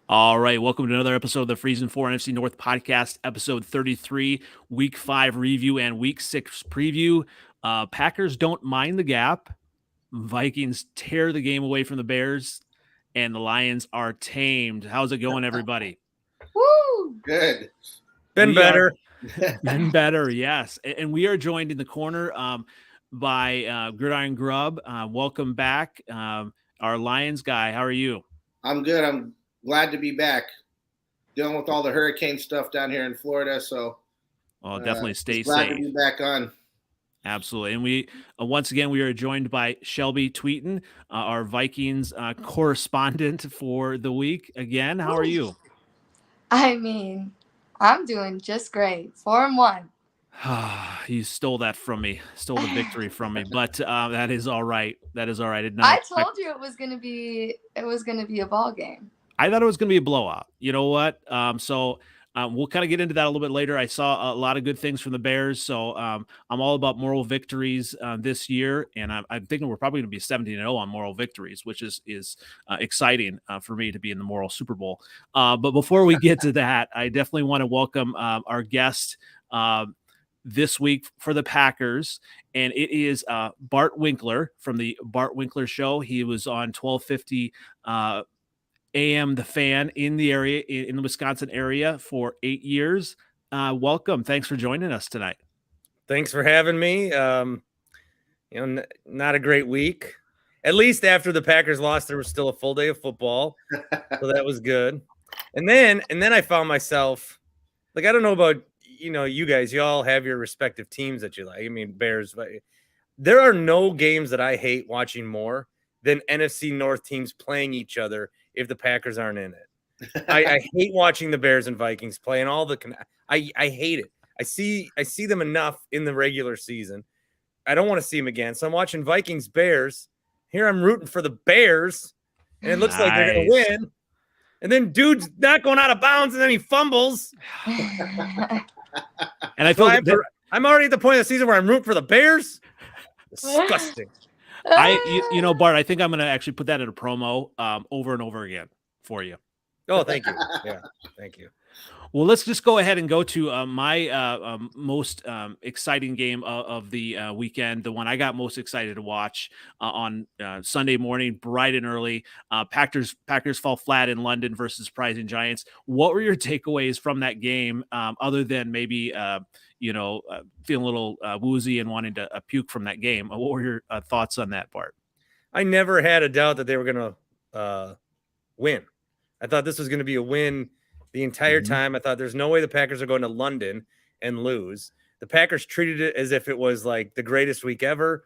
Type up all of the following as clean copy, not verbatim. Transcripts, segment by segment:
All right, welcome to another episode of the Freezin NFC North Podcast, episode 33, Week 5 review and Week 6 preview. Packers don't mind the gap. Vikings tear the game away from the Bears, and the Lions are tamed. How's it going, everybody? Woo! Good. Been better, yes. And we are joined in the corner by Gridiron Grubb. Welcome back, our Lions guy. How are you? I'm good. I'm glad to be back. Dealing with all the hurricane stuff down here in Florida, so definitely stay glad safe. to be back on. Absolutely. And we once again we are joined by Shelby Tweeton, our Vikings correspondent for the week. Again, how are you? I mean, I'm doing just great. 4-1. You stole that from me. Stole the victory from me. But that is all right. That is all right. I told you it was gonna be a ball game. I thought it was going to be a blowout. You know what? We'll kind of get into that a little bit later. I saw a lot of good things from the Bears, so I'm all about moral victories this year, and I'm thinking we're probably going to be 17-0 on moral victories, which is exciting for me to be in the moral Super Bowl. But before we get to that, I definitely want to welcome our guest this week for the Packers, and it is Bart Winkler from the Bart Winkler Show. He was on 1250 AM The Fan in the area, in the Wisconsin area for 8 years. Welcome. Thanks for joining us tonight. Thanks for having me. Not a great week. At least after the Packers lost, there was still a full day of football. So that was good. And then I found myself, like, I don't know about, you guys, you all have your respective teams that you like. I mean, Bears, but there are no games that I hate watching more than NFC North teams playing each other if the Packers aren't in it. I hate watching the Bears and Vikings play, and I hate it. I see them enough in the regular season. I don't want to see them again. So I'm watching Vikings Bears. Here I'm rooting for the Bears, and it looks like they're going to win. And then dude's not going out of bounds, and then he fumbles. And I feel I'm already at the point of the season where I'm rooting for the Bears. Disgusting. Bart, I think I'm going to actually put that in a promo over and over again for you. Oh, thank you. Yeah, thank you. Well, let's just go ahead and go to my most exciting game of the weekend, the one I got most excited to watch on Sunday morning, bright and early. Packers fall flat in London versus surprising Giants. What were your takeaways from that game, other than maybe feeling a little woozy and wanting to puke from that game? What were your thoughts on that, Bart? I never had a doubt that they were going to win. I thought this was going to be a win the entire time. I thought there's no way the Packers are going to London and lose. The Packers treated it as if it was like the greatest week ever.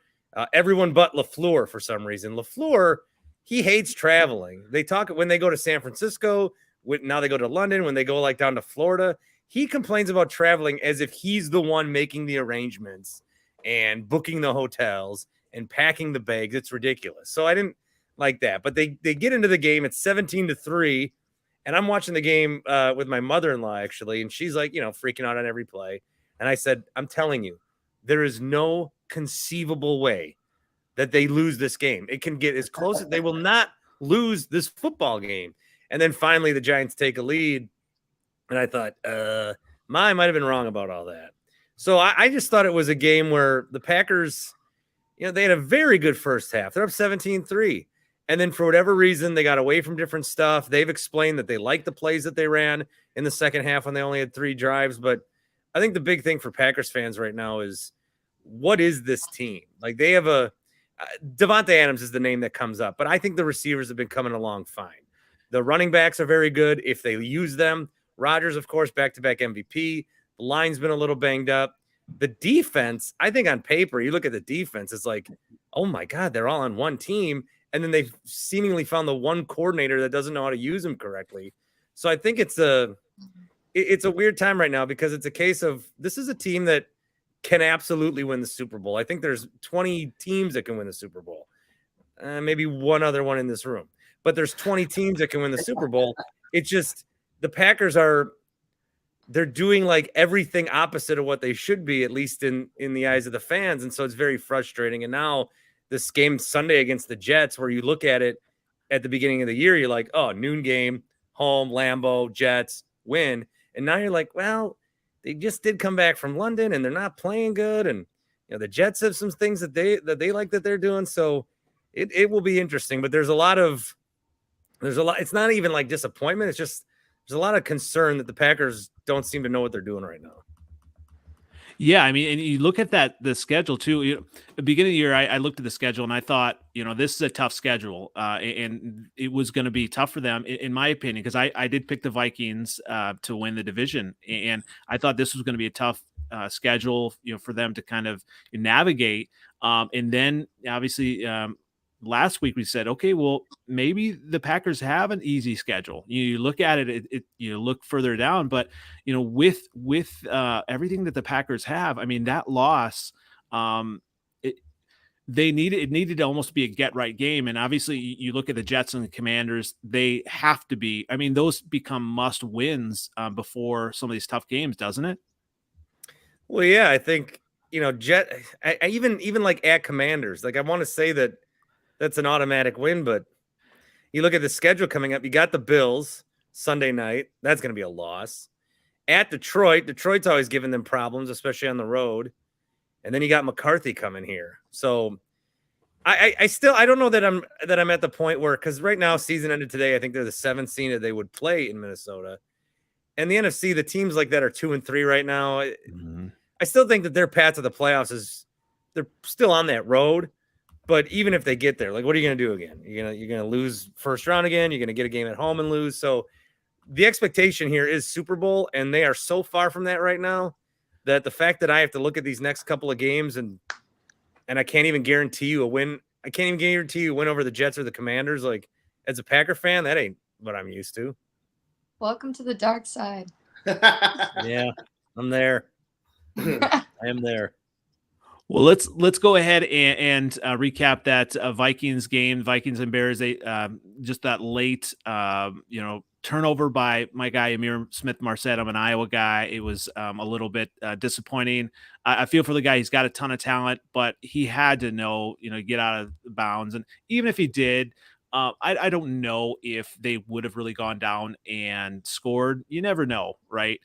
Everyone but LaFleur for some reason. LaFleur, he hates traveling. They talk when they go to San Francisco. Now they go to London. When they go like down to Florida, he complains about traveling as if he's the one making the arrangements and booking the hotels and packing the bags. It's ridiculous. So I didn't like that. But they get into the game. It's 17-3. And I'm watching the game with my mother-in-law, actually, and she's like, freaking out on every play. And I said, I'm telling you, there is no conceivable way that they lose this game. It can get as close as they will not lose this football game. And then finally the Giants take a lead. And I thought, I might have been wrong about all that. So I just thought it was a game where the Packers, they had a very good first half. They're up 17-3. And then for whatever reason, they got away from different stuff. They've explained that they like the plays that they ran in the second half when they only had 3 drives. But I think the big thing for Packers fans right now is, what is this team? Like, they have Devontae Adams is the name that comes up, but I think the receivers have been coming along fine. The running backs are very good if they use them. Rodgers, of course, back-to-back MVP. The line's been a little banged up. The defense, I think on paper, you look at the defense, it's like, oh my God, they're all on one team. And then they've seemingly found the one coordinator that doesn't know how to use them correctly. So I think it's a weird time right now, because it's a case of, this is a team that can absolutely win the Super Bowl. I think there's 20 teams that can win the Super Bowl. Maybe one other one in this room. But there's 20 teams that can win the Super Bowl. It's just the Packers they're doing like everything opposite of what they should be, at least in the eyes of the fans. And so it's very frustrating. And now this game Sunday against the Jets, where you look at it at the beginning of the year, you're like, oh, noon game, home, Lambeau, Jets, win. And now you're like, well, they just did come back from London and they're not playing good. And the Jets have some things that they like that they're doing. So it will be interesting. But there's a lot. It's not even like disappointment. It's just there's a lot of concern that the Packers don't seem to know what they're doing right now. Yeah, I mean, and you look at the schedule too. At the beginning of the year, I looked at the schedule and I thought, this is a tough schedule, and it was going to be tough for them, in my opinion, because I did pick the Vikings to win the division, and I thought this was going to be a tough schedule, for them to kind of navigate. And then obviously last week we said, okay, well, maybe the Packers have an easy schedule. You look at it, you look further down, but with everything that the Packers have, I mean, that loss, it needed to almost be a get right game. And obviously you look at the Jets and the Commanders, they have to be, I mean, those become must wins before some of these tough games, doesn't it? Well, yeah, I think, I even like at Commanders, like I want to say that that's an automatic win, but you look at the schedule coming up, you got the Bills Sunday night. That's going to be a loss. At Detroit's always giving them problems, especially on the road. And then you got McCarthy coming here. So I don't know that I'm at the point where, because right now season ended today, I think they're the 7th seed that they would play in Minnesota. And the NFC, the teams like that are 2-3 right now. Mm-hmm. I still think that their path to the playoffs they're still on that road. But even if they get there, like, what are you going to do again? You're gonna lose first round again. You're going to get a game at home and lose. So the expectation here is Super Bowl, and they are so far from that right now that the fact that I have to look at these next couple of games and I can't even guarantee you a win. I can't even guarantee you a win over the Jets or the Commanders. Like, as a Packer fan, that ain't what I'm used to. Welcome to the dark side. Yeah, I'm there. I am there. Well, let's go ahead and recap that Vikings game, Vikings and Bears. They just that late, turnover by my guy Amir Smith-Marset. I'm an Iowa guy. It was a little bit disappointing. I feel for the guy. He's got a ton of talent, but he had to know, get out of bounds. And even if he did, I don't know if they would have really gone down and scored. You never know, right?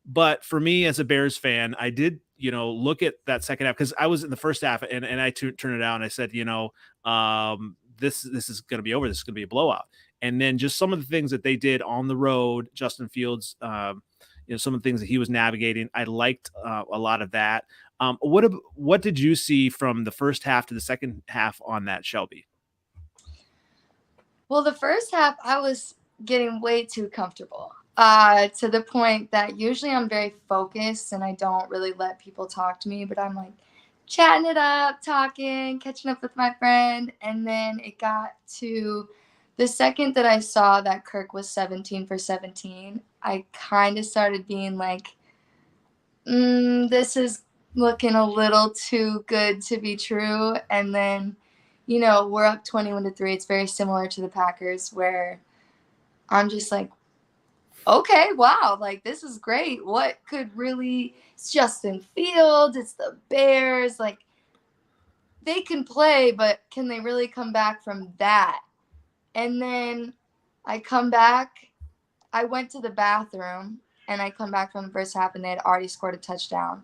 But for me as a Bears fan, I did, look at that second half, because I was in the first half and I turned it out and I said, this is going to be over. This is going to be a blowout. And then just some of the things that they did on the road, Justin Fields, some of the things that he was navigating, I liked a lot of that. What did you see from the first half to the second half on that, Shelby? Well, the first half, I was getting way too comfortable. To the point that usually I'm very focused and I don't really let people talk to me, but I'm like chatting it up, talking, catching up with my friend. And then it got to the second that I saw that Kirk was 17 for 17, I kind of started being like, this is looking a little too good to be true. And then, we're up 21-3. It's very similar to the Packers, where I'm just like, okay, wow, like, this is great. What could really, it's Justin Fields, it's the Bears, like, they can play, but can they really come back from that? And then I come back, I went to the bathroom, and I come back from the first half, and they had already scored a touchdown.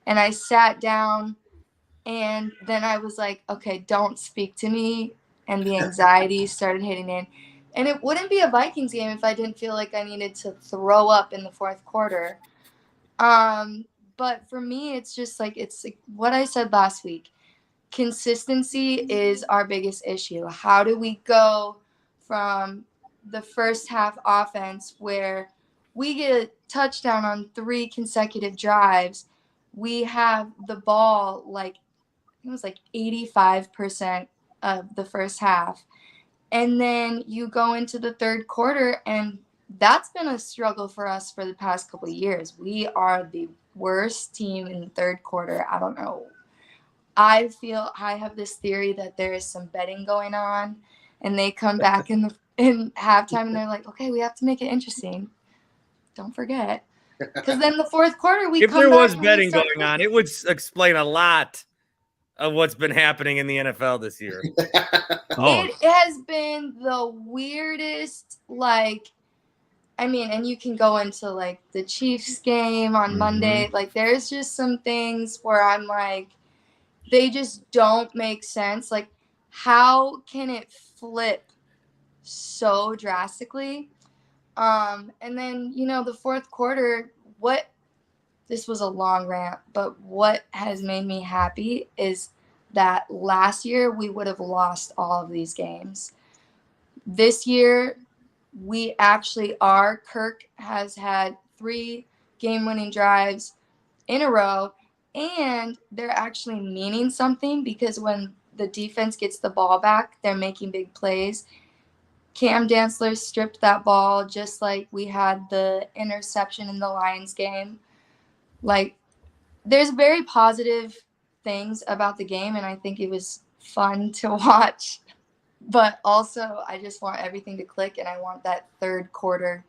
And I sat down, and then I was like, okay, don't speak to me, and the anxiety started hitting in. And it wouldn't be a Vikings game if I didn't feel like I needed to throw up in the fourth quarter. But for me, it's just like, it's like what I said last week. Consistency is our biggest issue. How do we go from the first half offense where we get a touchdown on 3 consecutive drives? We have the ball it was 85% of the first half. And then you go into the third quarter, and that's been a struggle for us for the past couple of years. We are the worst team in the third quarter. I don't know. I have this theory that there is some betting going on, and they come back in halftime, and they're like, okay, we have to make it interesting. Don't forget. Because then the fourth quarter, if there was betting going on, it would explain a lot of what's been happening in the NFL this year. Oh, It has been the weirdest, like, I mean, and you can go into like the Chiefs game on Monday. Like, there's just some things where I'm like, they just don't make sense. Like, how can it flip so drastically? And then, the fourth quarter, this was a long rant, but what has made me happy is that last year we would have lost all of these games. This year, we actually are. Kirk has had 3 game-winning drives in a row, and they're actually meaning something because when the defense gets the ball back, they're making big plays. Cam Dantzler stripped that ball just like we had the interception in the Lions game. Like, there's very positive things about the game, and I think it was fun to watch. But also, I just want everything to click, and I want that third quarter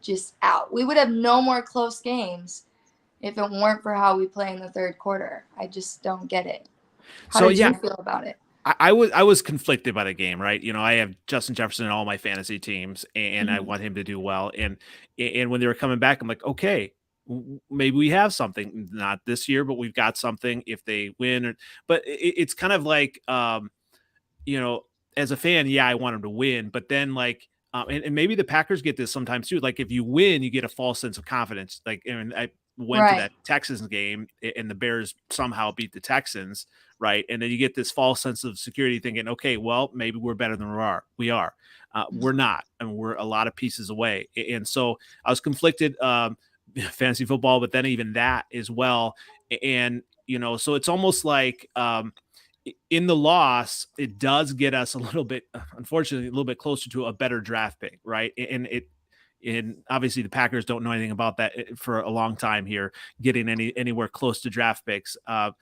just out. We would have no more close games if it weren't for how we play in the third quarter. I just don't get it. How did you feel about it? I was conflicted by the game, right? I have Justin Jefferson in all my fantasy teams, and I want him to do well. And when they were coming back, I'm like, okay, maybe we have something. Not this year, but we've got something if they win. But it's kind of like, as a fan, yeah, I want them to win. But then, like, and maybe the Packers get this sometimes too. Like, if you win, you get a false sense of confidence. Like, and I went to that Texans game, and the Bears somehow beat the Texans, right? And then you get this false sense of security, thinking, okay, well, maybe we're better than we are. We're not, and we're a lot of pieces away. And so I was conflicted. Fantasy football, but then even that as well. And, so it's almost like in the loss, it does get us a little bit, unfortunately, a little bit closer to a better draft pick, right? And obviously the Packers don't know anything about that for a long time here, getting anywhere close to draft picks, up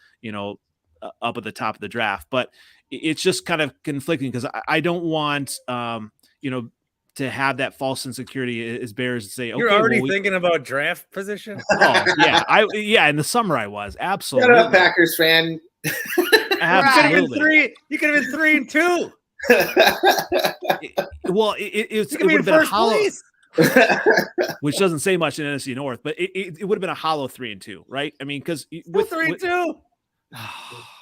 at the top of the draft. But it's just kind of conflicting because I don't want, to have that false insecurity as Bears to say, okay, you're already thinking about draft position. Oh yeah. In the summer I was absolutely. Shut up, Packers fan. Absolutely. You could have been 3-2. Well, it would have been a hollow, which doesn't say much in NFC North, but it would have been a hollow 3-2, right? I mean, because with 3-2.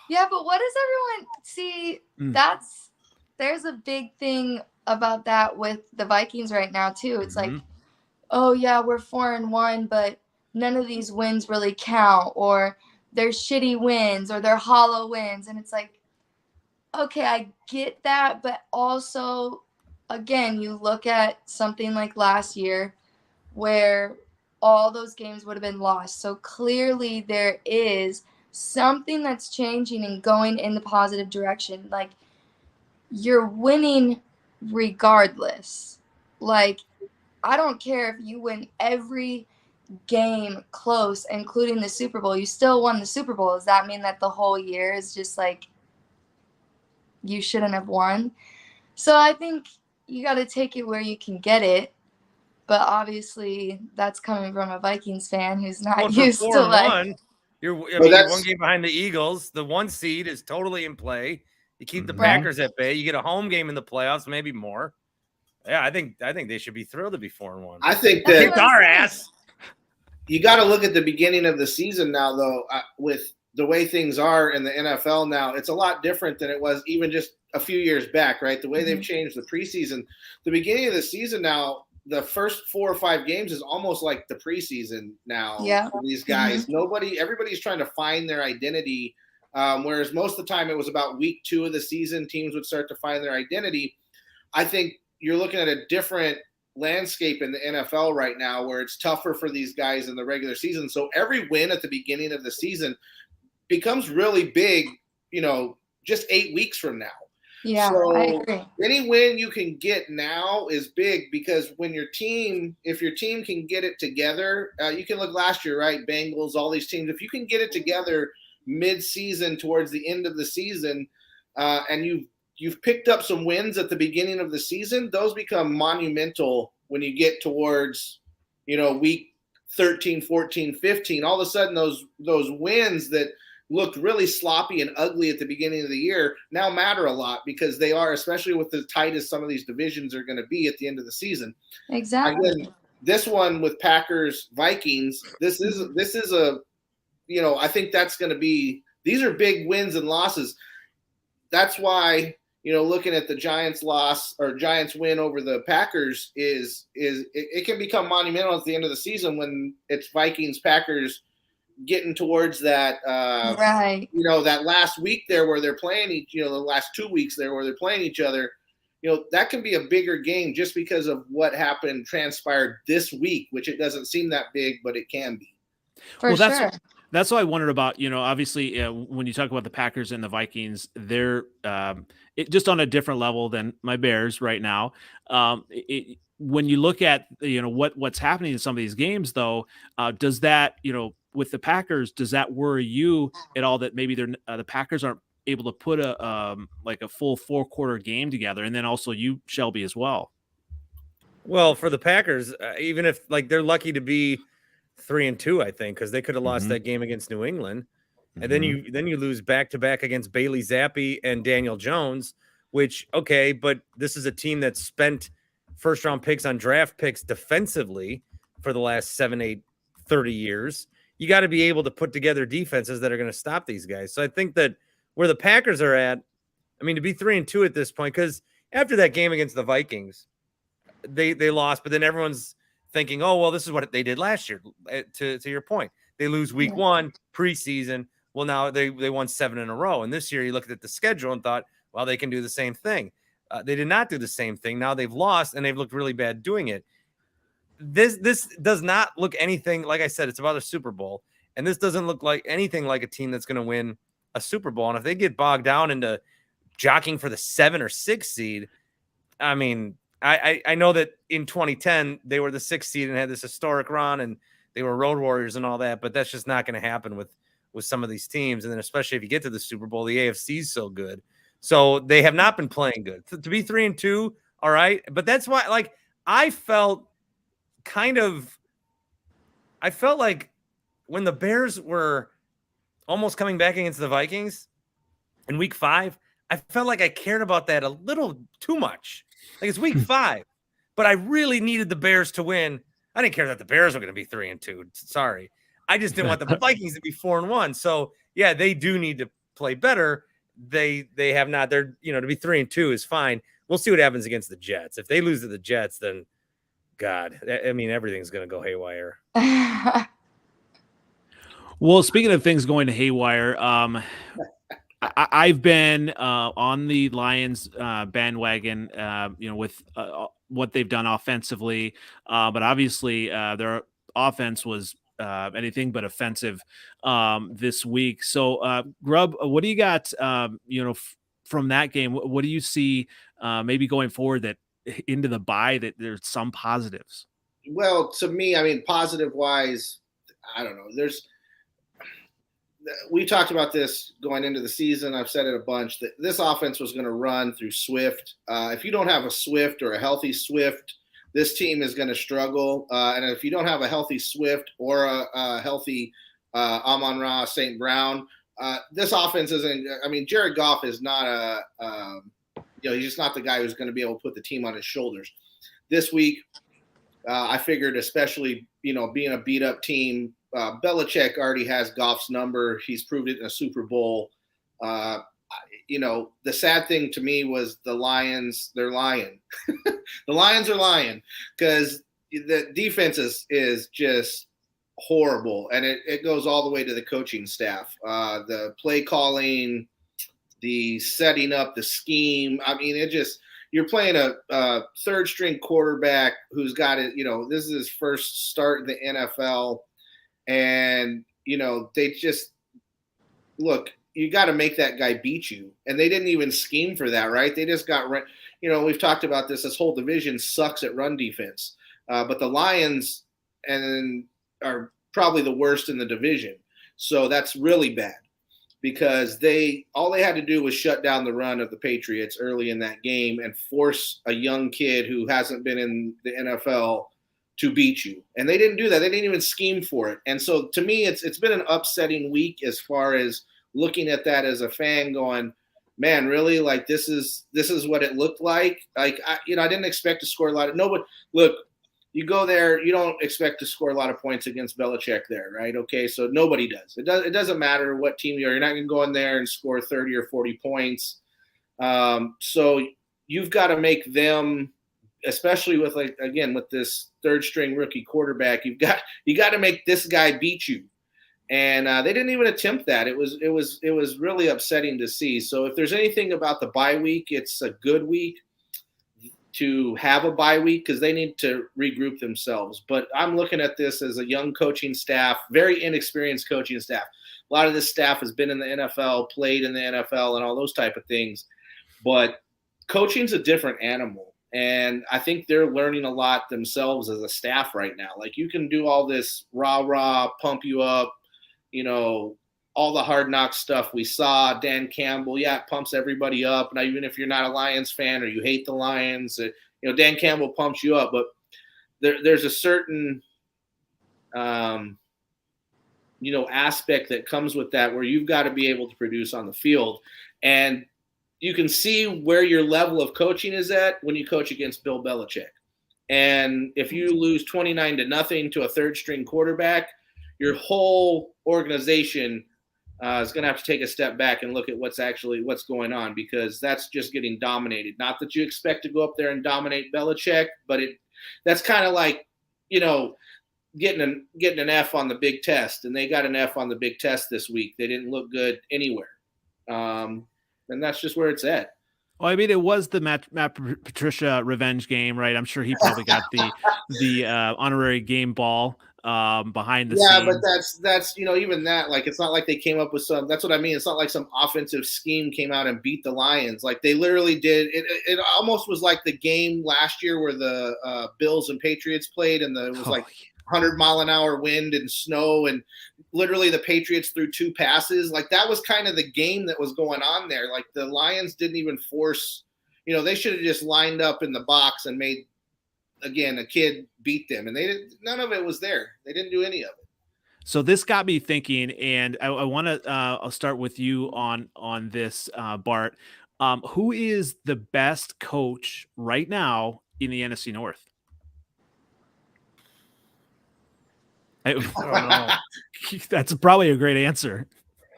Yeah, but what does everyone see? There's a big thing about that with the Vikings right now too. It's like, oh yeah, we're 4-1, but none of these wins really count, or they're shitty wins, or they're hollow wins. And it's like, okay, I get that, but also, again, you look at something like last year where all those games would have been lost. So clearly there is something that's changing and going in the positive direction. Like, you're winning regardless. Like, I don't care if you win every game close, including the Super Bowl. You still won the Super Bowl. Does that mean that the whole year is just like you shouldn't have won? So I think you got to take it where you can get it. But obviously, that's coming from a Vikings fan who's not used to like. You're one game behind the Eagles. The 1 seed is totally in play. You keep the Packers at bay. You get a home game in the playoffs, maybe more. Yeah, I think they should be thrilled to be 4-1. I think that kicked our ass. You got to look at the beginning of the season now, though. With the way things are in the NFL now, it's a lot different than it was even just a few years back, right? The way they've changed the preseason, the beginning of the season now, the first 4 or 5 games is almost like the preseason now. Yeah. For these guys, everybody's trying to find their identity. Whereas most of the time it was about week 2 of the season, teams would start to find their identity. I think you're looking at a different landscape in the NFL right now where it's tougher for these guys in the regular season. So every win at the beginning of the season becomes really big, just 8 weeks from now. Yeah, so I agree. Any win you can get now is big because if your team can get it together, you can look last year, right? Bengals, all these teams. If you can get it together mid-season towards the end of the season, and you've picked up some wins at the beginning of the season, those become monumental when you get towards, week 13, 14, 15. All of a sudden, those wins that looked really sloppy and ugly at the beginning of the year now matter a lot because they are, especially with the tight as some of these divisions are going to be at the end of the season. Exactly. Again, this one with Packers Vikings, this is a, I think that's going to be, these are big wins and losses. That's why, looking at the Giants loss or Giants win over the Packers it can become monumental at the end of the season when it's Vikings Packers getting towards that, right. That last week there where they're playing the last 2 weeks there where they're playing each other, that can be a bigger game just because of what transpired this week, which it doesn't seem that big, but it can be. For sure. That's what I wondered about, obviously when you talk about the Packers and the Vikings, they're just on a different level than my Bears right now. When you look at, what's happening in some of these games though, does that, with the Packers, does that worry you at all that maybe the Packers aren't able to put a full 4-quarter game together? And then also you, Shelby, as well. Well, for the Packers, even if they're lucky to be 3-2, I think, because they could have lost that game against New England. And then you lose back-to-back against Bailey Zappi and Daniel Jones, which, okay, but this is a team that spent first-round picks on draft picks defensively for the last 7, 8, 30 years. You got to be able to put together defenses that are going to stop these guys. So I think that where the Packers are at, I mean, to be 3-2 at this point, because after that game against the Vikings, they lost, but then everyone's thinking, oh, well, this is what they did last year. To your point, they lose week 1 preseason. Well, now they won 7 in a row. And this year you looked at the schedule and thought, well, they can do the same thing. They did not do the same thing. Now they've lost and they've looked really bad doing it. This does not look anything, like I said, it's about a Super Bowl. And this doesn't look like anything like a team that's going to win a Super Bowl. And if they get bogged down into jockeying for the 7 or 6 seed, I mean, I know that in 2010 they were the 6th seed and had this historic run and they were road warriors and all that, but that's just not going to happen with some of these teams. And then especially if you get to the Super Bowl, the AFC is so good. So they have not been playing good. To be 3-2, all right. But that's why, I felt like when the Bears were almost coming back against the Vikings in week 5, I felt like I cared about that a little too much. Like, it's week 5, but I really needed the Bears to win. I didn't care that the Bears were going to be 3-2. Sorry. I just didn't want the Vikings to be 4-1. So yeah, they do need to play better. They have not. They're, to be 3-2 is fine. We'll see what happens against the Jets. If they lose to the Jets, then God, I mean, everything's going to go haywire. Well, speaking of things going to haywire, I've been on the Lions bandwagon, with what they've done offensively, but obviously their offense was anything but offensive this week. So, Grubb, what do you got? From that game, what do you see maybe going forward that into the bye that there's some positives? Well, to me, I mean, positive wise, I don't know. We talked about this going into the season. I've said it a bunch that this offense was going to run through Swift. If you don't have a Swift or a healthy Swift, this team is going to struggle. And if you don't have a healthy Swift or a healthy Amon-Ra St. Brown, this offense isn't. I mean, Jared Goff is not he's just not the guy who's going to be able to put the team on his shoulders. This week, I figured, especially being a beat up team. Belichick already has Goff's number. He's proved it in a Super Bowl. The sad thing to me was the Lions, they're lying. The Lions are lying because the defense is just horrible. And it goes all the way to the coaching staff. The play calling, the setting up, the scheme. I mean, you're playing a third string quarterback who's got it. This is his first start in the NFL. And, they just look, you got to make that guy beat you. And they didn't even scheme for that, right? They just got, we've talked about this whole division sucks at run defense. But the Lions are probably the worst in the division. So that's really bad because all they had to do was shut down the run of the Patriots early in that game and force a young kid who hasn't been in the NFL to beat you. And they didn't do that. They didn't even scheme for it. And so to me, it's been an upsetting week as far as looking at that as a fan going, man, really? Like, this is what it looked like? Like, I didn't expect to score a lot of – nobody – look, you go there, you don't expect to score a lot of points against Belichick there, right? Okay, so nobody does. It doesn't matter what team you are. You're not going to go in there and score 30 or 40 points. So you've got to make them, especially with, like, again, with this third-string rookie quarterback, you got to make this guy beat you. And they didn't even attempt that. It was really upsetting to see. So if there's anything about the bye week, it's a good week to have a bye week because they need to regroup themselves. But I'm looking at this as a young coaching staff, very inexperienced coaching staff. A lot of this staff has been in the NFL, played in the NFL, and all those type of things. But coaching's a different animal. And I think they're learning a lot themselves as a staff right now. Like, you can do all this rah-rah, pump you up, all the Hard Knocks stuff we saw. Dan Campbell, it pumps everybody up. Now, even if you're not a Lions fan or you hate the Lions, Dan Campbell pumps you up. But there's a certain, aspect that comes with that where you've got to be able to produce on the field. And you can see where your level of coaching is at when you coach against Bill Belichick. And if you lose 29-0 to a third-string quarterback, your whole organization is going to have to take a step back and look at what's going on, because that's just getting dominated. Not that you expect to go up there and dominate Belichick, but that's kind of like, getting an F on the big test, and they got an F on the big test this week. They didn't look good anywhere. And that's just where it's at. Well, I mean, it was the Matt Patricia revenge game, right? I'm sure he probably got the honorary game ball behind the scenes. Yeah, but that's even that, like, it's not like they came up with some. That's what I mean. It's not like some offensive scheme came out and beat the Lions. Like, they literally did. It almost was like the game last year where the Bills and Patriots played, and it was 100-mile-an-hour wind and snow, and literally the Patriots threw 2 passes. Like, that was kind of the game that was going on there. Like, the Lions didn't even force. They should have just lined up in the box and made, again, a kid beat them, and none of it was there. They didn't do any of it. So this got me thinking, and I want to I'll start with you on this, Bart. Who is the best coach right now in the NFC North? I don't know. That's probably a great answer.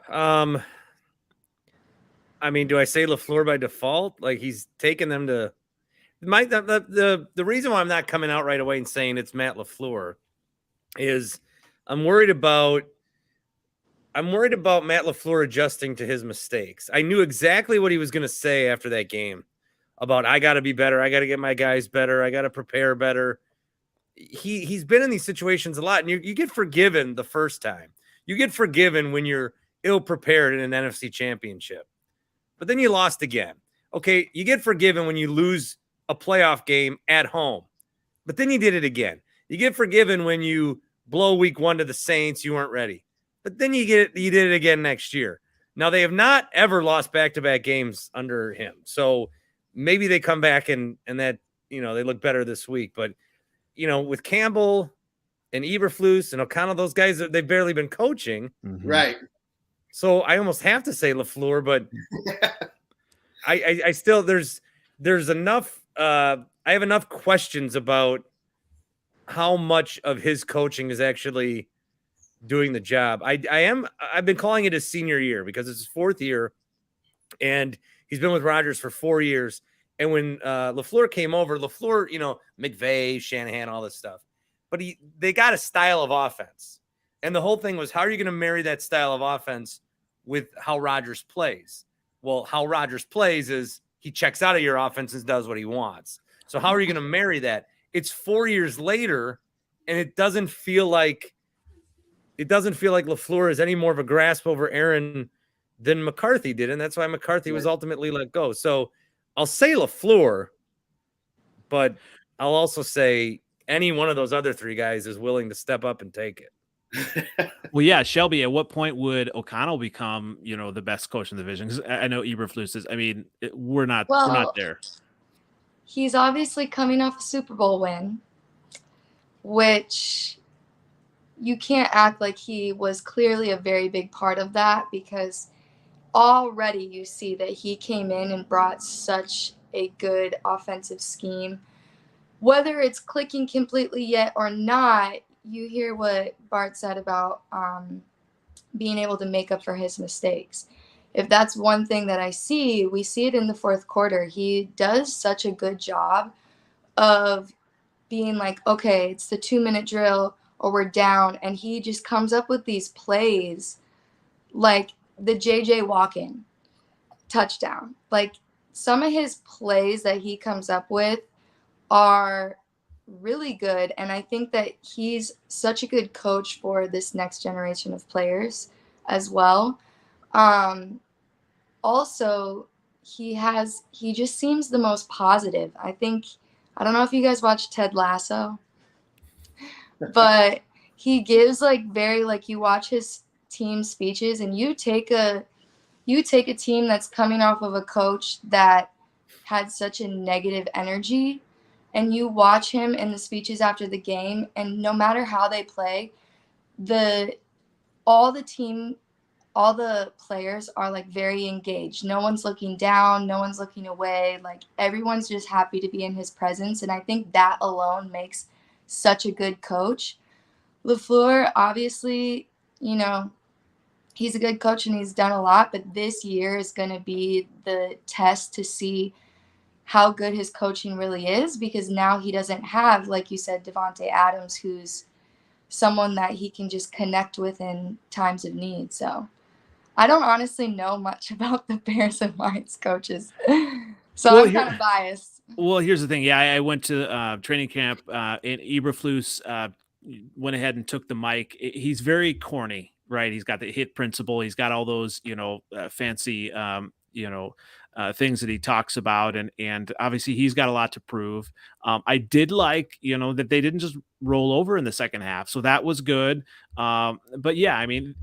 I mean, do I say LaFleur by default? Like, he's taken them to the reason why I'm not coming out right away and saying it's Matt LaFleur is I'm worried about Matt LaFleur adjusting to his mistakes. I knew exactly what he was going to say after that game about, I got to be better. I got to get my guys better. I got to prepare better. He's been in these situations a lot, and you get forgiven the first time. You get forgiven when you're ill-prepared in an NFC championship. But then you lost again. Okay, you get forgiven when you lose a playoff game at home. But then you did it again. You get forgiven when you blow week 1 to the Saints. You weren't ready. But then you did it again next year. Now, they have not ever lost back-to-back games under him. So maybe they come back and that, they look better this week. But with Campbell and Eberflus and O'Connell, those guys, they've barely been coaching. Mm-hmm. Right. So I almost have to say LaFleur, but I still, there's enough, I have enough questions about how much of his coaching is actually doing the job. I've been calling it his senior year because it's his 4th year, and he's been with Rodgers for 4 years. And when LaFleur came over, McVay, Shanahan, all this stuff. But they got a style of offense. And the whole thing was, how are you going to marry that style of offense with how Rodgers plays? Well, how Rodgers plays is he checks out of your offense and does what he wants. So how are you going to marry that? It's 4 years later, and it doesn't feel like LaFleur has any more of a grasp over Aaron than McCarthy did. And that's why McCarthy was ultimately let go. So I'll say LaFleur, but I'll also say any one of those other 3 guys is willing to step up and take it. Well, yeah, Shelby, at what point would O'Connell become, the best coach in the division? Because I know Eberflus is, we're not there. He's obviously coming off a Super Bowl win, which you can't act like he was clearly a very big part of that, because already you see that he came in and brought such a good offensive scheme. Whether it's clicking completely yet or not, you hear what Bart said about being able to make up for his mistakes. If that's one thing that we see it in the fourth quarter. He does such a good job of being like, okay, it's the 2-minute drill or we're down. And he just comes up with these plays like the JJ walk-in touchdown. Like some of his plays that he comes up with are really good. And I think that he's such a good coach for this next generation of players as well. Also, he just seems the most positive. I don't know if you guys watch Ted Lasso, but he gives you watch his team speeches and you take a team that's coming off of a coach that had such a negative energy and you watch him in the speeches after the game, and no matter how they play, all the players are like very engaged. No one's looking down, no one's looking away. Like everyone's just happy to be in his presence. And I think that alone makes such a good coach. LaFleur, obviously, he's a good coach and he's done a lot, but this year is going to be the test to see how good his coaching really is, because now he doesn't have, like you said, Devontae Adams, who's someone that he can just connect with in times of need. So I don't honestly know much about the Bears and Lions coaches. So I'm kind of biased. Well, here's the thing. Yeah, I went to training camp and Eberflus went ahead and took the mic. He's very corny, right? He's got the hit principle. He's got all those, fancy, things that he talks about. And obviously he's got a lot to prove. I did like, that they didn't just roll over in the second half. So that was good. But yeah, I mean,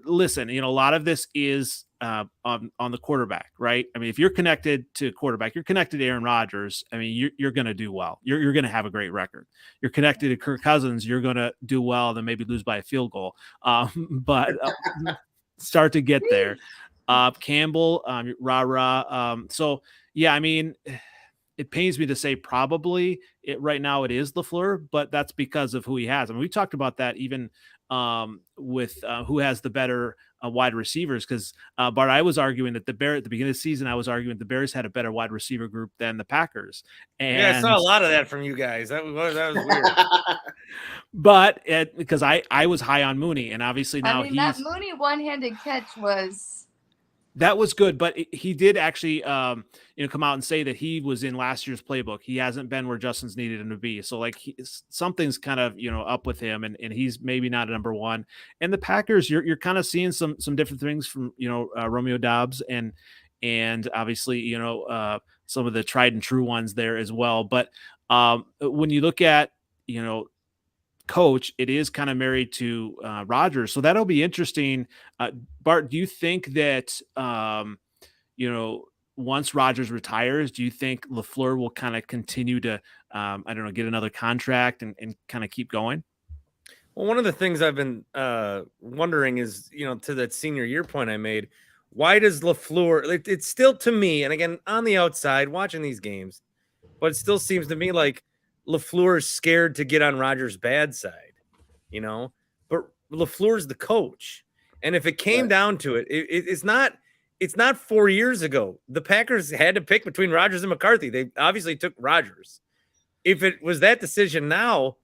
listen, a lot of this is on the quarterback, right? I mean, if you're connected to quarterback, you're connected to Aaron Rodgers. I mean, you're going to do well. You're going to have a great record. You're connected to Kirk Cousins. You're going to do well, then maybe lose by a field goal. But start to get there. Campbell, rah. So yeah, I mean, it pains me to say probably right now it is LaFleur, but that's because of who he has. I mean, we talked about that even with who has the better wide receivers, because Bart, I was arguing that at the beginning of the season, I was arguing the Bears had a better wide receiver group than the Packers. And yeah, I saw a lot of that from you guys. That was weird. But because I was high on Mooney, and obviously now that Mooney one-handed catch that was good, but he did actually, come out and say that he was in last year's playbook. He hasn't been where Justin's needed him to be. So like something's kind of, up with him, and he's maybe not a number one. And the Packers, you're kind of seeing some different things from, Romeo Doubs and obviously, some of the tried and true ones there as well. But when you look at, coach, it is kind of married to Rodgers, so that'll be interesting. Bart, do you think that once Rodgers retires, do you think LaFleur will kind of continue to get another contract and kind of keep going? Well, one of the things I've been wondering is, to that senior year point I made, why does LaFleur, it's still to me, and again on the outside watching these games, but it still seems to me like LaFleur is scared to get on Rodgers' bad side, but LaFleur's the coach. And if it came down to it, it's not 4 years ago. The Packers had to pick between Rodgers and McCarthy. They obviously took Rodgers. If it was that decision now,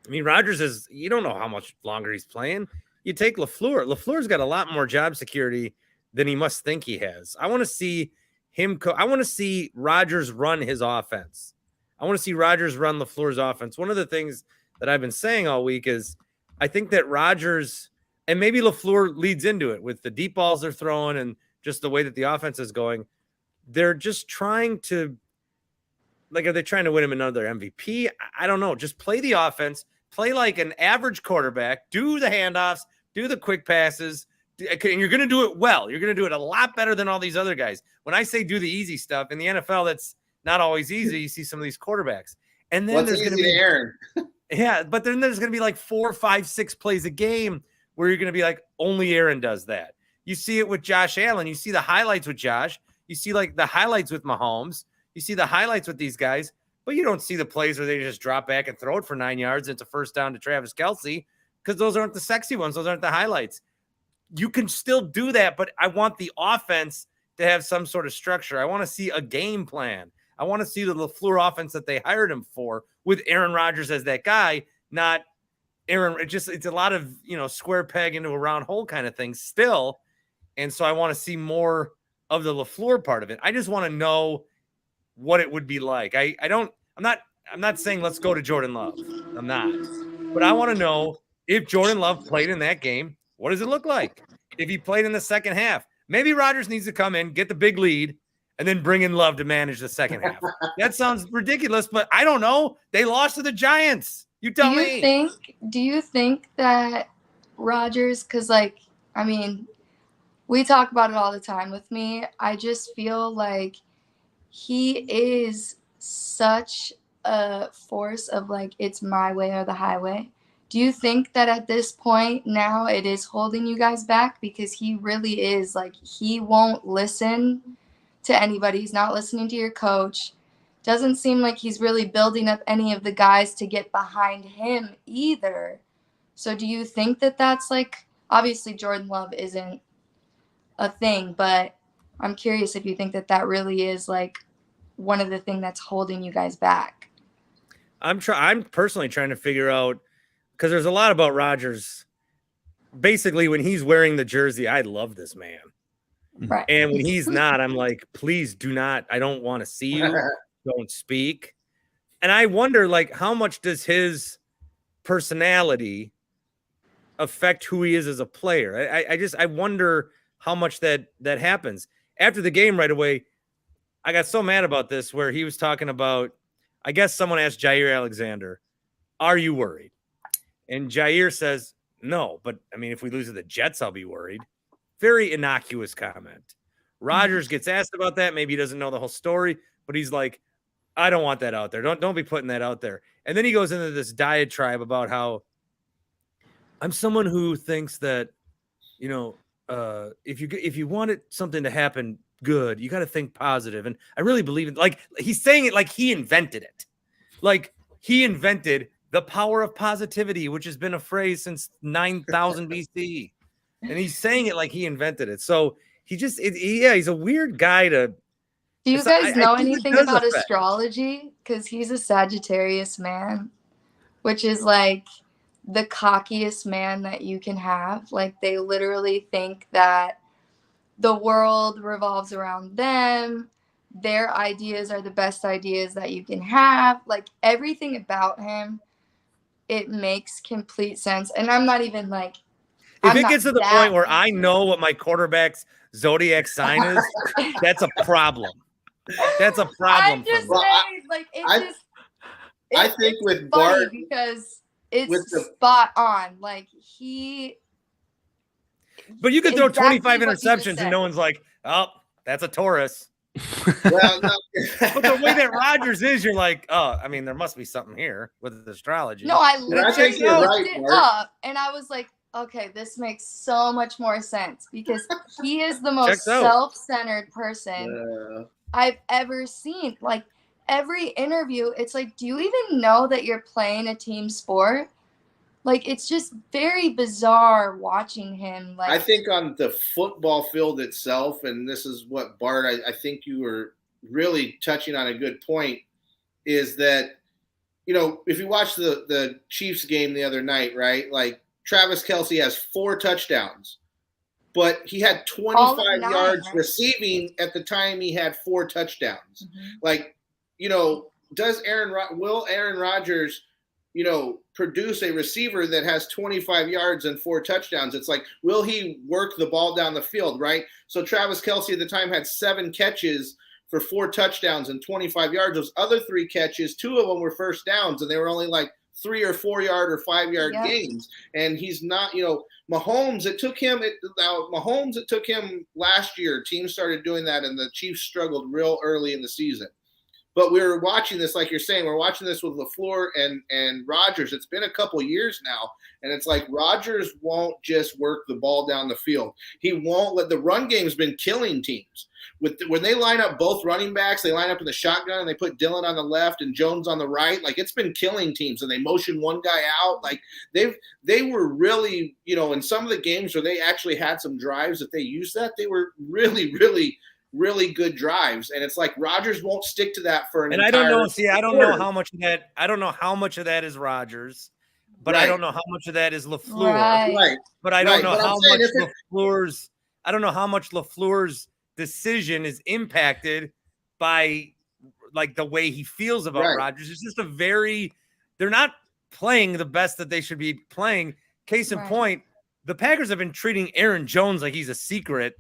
I mean, Rodgers you don't know how much longer he's playing. You take LaFleur. LaFleur's got a lot more job security than he must think he has. I want to see him. I want to see Rodgers run his offense. I want to see Rodgers run LaFleur's offense. One of the things that I've been saying all week is I think that Rodgers, and maybe LaFleur leads into it with the deep balls they're throwing and just the way that the offense is going. They're just trying to, are they trying to win him another MVP? I don't know. Just play the offense, play like an average quarterback, do the handoffs, do the quick passes, and you're going to do it well. You're going to do it a lot better than all these other guys. When I say do the easy stuff in the NFL, that's not always easy. You see some of these quarterbacks, and then there's going to be Aaron. Yeah, but then there's going to be like 4, 5, 6 plays a game where you're going to be like, only Aaron does that. You see it with Josh Allen. You see the highlights with Josh. You see like the highlights with Mahomes. You see the highlights with these guys, but you don't see the plays where they just drop back and throw it for 9 yards. And it's a first down to Travis Kelce, because those aren't the sexy ones. Those aren't the highlights. You can still do that, but I want the offense to have some sort of structure. I want to see a game plan. I want to see the LaFleur offense that they hired him for, with Aaron Rodgers as that guy, not Aaron. It's a lot of, square peg into a round hole kind of thing still. And so I want to see more of the LaFleur part of it. I just want to know what it would be like. I'm not saying let's go to Jordan Love. I'm not. But I want to know, if Jordan Love played in that game, what does it look like? If he played in the second half, maybe Rodgers needs to come in, get the big lead, and then bring in Love to manage the second half. That sounds ridiculous, but I don't know. They lost to the Giants. You tell me. Do you think that Rodgers, because we talk about it all the time with me. I just feel like he is such a force of it's my way or the highway. Do you think that at this point now it is holding you guys back? Because he really is he won't listen to anybody. He's not listening to your coach. Doesn't seem like he's really building up any of the guys to get behind him either. So do you think that that's obviously Jordan Love isn't a thing, but I'm curious if you think that that really is one of the things that's holding you guys back. I'm personally trying to figure out, because there's a lot about Rodgers. Basically, when he's wearing the jersey, I love this man. Right. And when he's not, I'm like, please do not. I don't want to see you. Don't speak. And I wonder, how much does his personality affect who he is as a player? I wonder how much that happens. After the game right away, I got so mad about this, where he was talking about, I guess someone asked Jair Alexander, are you worried? And Jair says, no, but if we lose to the Jets, I'll be worried. Very innocuous comment. Rodgers gets asked about that. Maybe he doesn't know the whole story, but he's like, I don't want that out there. Don't be putting that out there. And then he goes into this diatribe about how I'm someone who thinks that, if you wanted something to happen good, you got to think positive. And I really believe it. He's saying it like he invented it. He invented the power of positivity, which has been a phrase since 9000 BC. And he's saying it like he invented it. So he's a weird guy to. Do you guys know anything about astrology? Because he's a Sagittarius man, which is the cockiest man that you can have. They literally think that the world revolves around them. Their ideas are the best ideas that you can have. Everything about him, it makes complete sense. And I'm not even if it gets to the point where I know what my quarterback's zodiac sign is, that's a problem. That's a problem. I'm just saying, I think with Bart, because it's spot on. But you could throw 25 interceptions and no one's like, oh, that's a Taurus. Well, no. But the way that Rodgers is, you're like, oh, there must be something here with the astrology. No, I literally looked it Bart. up and I was like, okay, this makes so much more sense, because he is the most self-centered person I've ever seen. Every interview, it's do you even know that you're playing a team sport? It's just very bizarre watching him. I think on the football field itself, and this is what Bart, I think you were really touching on a good point, is that, if you watch the Chiefs game the other night, right? Travis Kelce has 4 touchdowns, but he had 25 yards receiving at the time he had 4 touchdowns. Mm-hmm. Will Aaron Rodgers, produce a receiver that has 25 yards and 4 touchdowns? It's will he work the ball down the field, right? So Travis Kelce at the time had 7 catches for 4 touchdowns and 25 yards. Those other 3 catches, 2 of them were first downs, and they were only 3 or 4 yard or 5 yard gains. And he's not, Mahomes, it took him last year. Teams started doing that, and the Chiefs struggled real early in the season. But we're watching this, like you're saying, we're watching this with LaFleur and Rodgers. It's been a couple years now, and it's like Rodgers won't just work the ball down the field. He won't let the run game's been killing teams. When they line up both running backs, they line up in the shotgun and they put Dillon on the left and Jones on the right. Like, it's been killing teams, and they motion one guy out. Like, they were really, in some of the games where they actually had some drives that they used that, they were really, really, really good drives. And it's like Rodgers won't stick to that for an and entire I don't know. See, I don't know quarter. how much of that. I don't know how much of that is Rodgers, but Right. I don't know how much of that is LaFleur. Right. But I don't Right, know but I'm how saying much if it- LaFleur's. I don't know how much LaFleur's decision is impacted by like the way he feels about Right. Rodgers. It's just they're not playing the best that they should be playing. Case in Right. point, the Packers have been treating Aaron Jones like he's a secret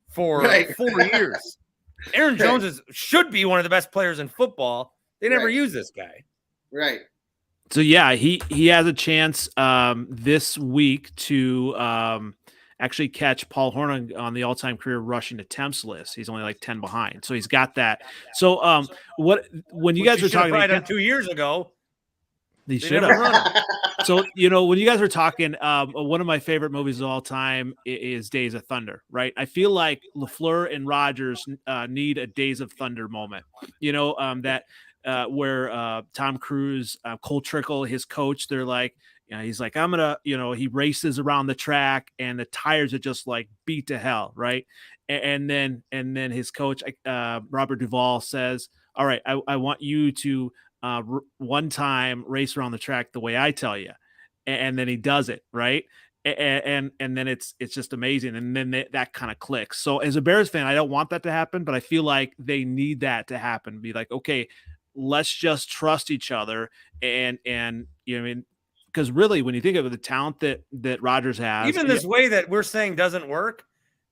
for Right. 4 years. Aaron Right. Jones should be one of the best players in football. They never Right. use this guy. Right. So yeah, he has a chance this week to actually catch Paul Hornung on the all-time career rushing attempts list. He's only like 10 behind, so he's got that. So when you guys were talking, right on 2 years ago, he they should never have. run him. So when you guys were talking, one of my favorite movies of all time is Days of Thunder. Right? I feel like LaFleur and Rodgers need a Days of Thunder moment. Where Tom Cruise, Cole Trickle, his coach, they're like, he's like, I'm gonna, he races around the track and the tires are just like beat to hell, right? And then his coach, Robert Duvall, says, all right, I want you to one time race around the track the way I tell you, and then he does it, right? And then it's just amazing, and then that kind of clicks. So as a Bears fan, I don't want that to happen, but I feel like they need that to happen. Be like, okay, let's just trust each other, and because really, when you think of the talent that Rodgers has, Even this way that we're saying doesn't work,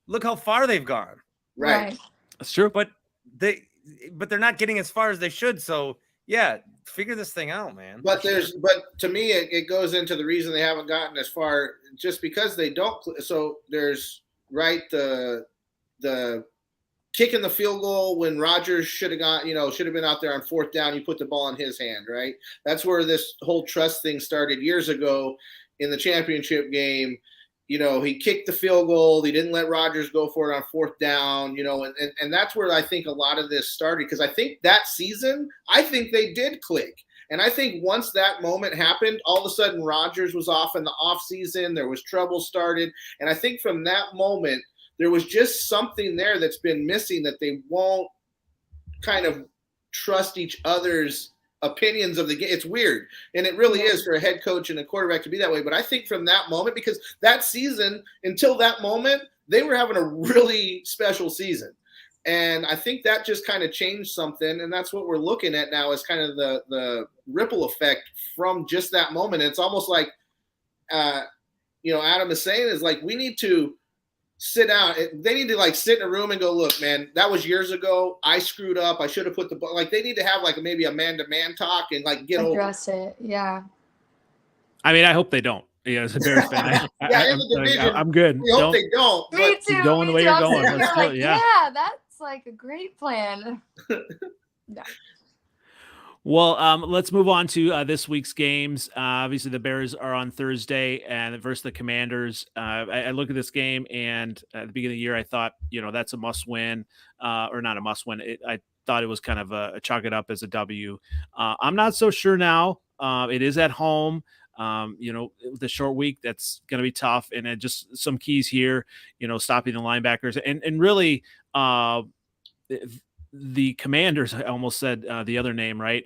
look how far they've gone. Right. that's true. But they're not getting as far as they should. So yeah, figure this thing out, man. But to me, it goes into the reason they haven't gotten as far, just because they don't. So there's the kicking the field goal when Rodgers should have been out there on fourth down. You put the ball in his hand, right? That's where this whole trust thing started years ago in the championship game. He kicked the field goal. He didn't let Rodgers go for it on fourth down, and that's where I think a lot of this started, because I think that season, I think they did click. And I think once that moment happened, all of a sudden Rodgers was off in the offseason. There was trouble started. And I think from that moment, there was just something there that's been missing, that they won't kind of trust each other's opinions of the game. It's weird. And it really is for a head coach and a quarterback to be that way. But I think from that moment, because that season, until that moment, they were having a really special season. And I think that just kind of changed something. And that's what we're looking at now, is kind of the ripple effect from just that moment. And it's almost like, Adam is saying, is like, we need to sit down. They need to sit in a room and go, look, man, that was years ago. I screwed up. I should have put they need to have maybe a man-to-man talk and get address it. Yeah. I mean, I hope they don't. As a Bears fan, in the division, I'm good. We hope they don't. Me But too. keep going the way you're going. Let's do it, yeah. That's a great plan. Yeah. Well, let's move on to this week's games. Obviously, the Bears are on Thursday and versus the Commanders. I look at this game, and at the beginning of the year, I thought, that's a must-win, or not a must-win. I thought it was kind of a chalk it up as a W. I'm not so sure now. It is at home. The short week, that's going to be tough. And then just some keys here, stopping the linebackers and really, the Commanders, I almost said the other name, right?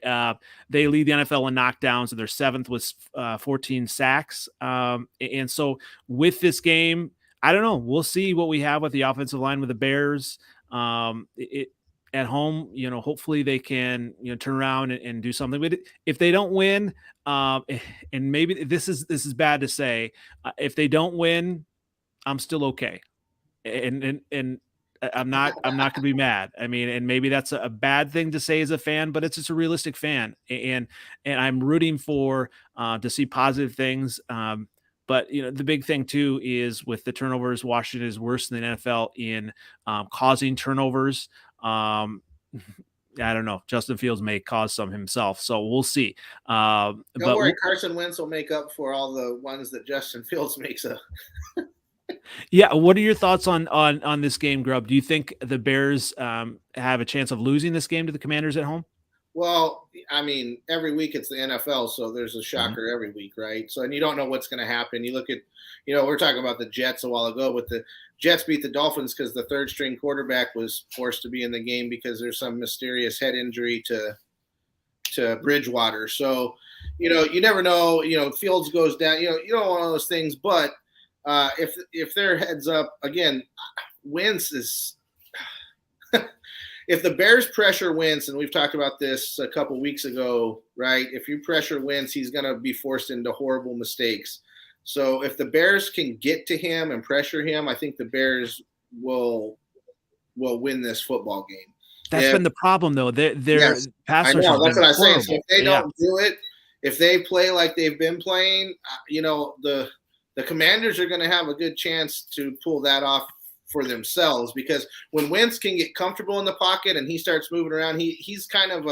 They lead the NFL in knockdowns, and their seventh was 14 sacks. And so with this game, I don't know. We'll see what we have with the offensive line with the Bears. At home, hopefully they can, turn around and do something. But if they don't win, and maybe this is bad to say, if they don't win, I'm still okay. And I'm not going to be mad. I mean, and maybe that's a bad thing to say as a fan, but it's just a realistic fan. And I'm rooting for to see positive things. But the big thing too is with the turnovers, Washington is worse than the NFL in causing turnovers. I don't know. Justin Fields may cause some himself, so we'll see. Don't But worry, Carson Wentz will make up for all the ones that Justin Fields makes up. yeah, what are your thoughts on this game, Grubb? Do you think the Bears have a chance of losing this game to the Commanders at home? Well, I mean, every week it's the NFL, so there's a shocker every week, right? So, and you don't know what's going to happen. You look at, we're talking about the Jets a while ago, but the Jets beat the Dolphins because the third string quarterback was forced to be in the game because there's some mysterious head injury to Bridgewater. So, you never know. Fields goes down. You don't want all those things, but if their heads up again, Wentz is. If the Bears pressure Wentz, and we've talked about this a couple weeks ago, right? If you pressure Wentz, he's going to be forced into horrible mistakes. So if the Bears can get to him and pressure him, I think the Bears will win this football game. That's been the problem, though. Their pass rush. I know. That's what I'm saying. Horrible. So if they don't do it, if they play like they've been playing, the Commanders are going to have a good chance to pull that off for themselves, because when Wentz can get comfortable in the pocket and he starts moving around, he's kind of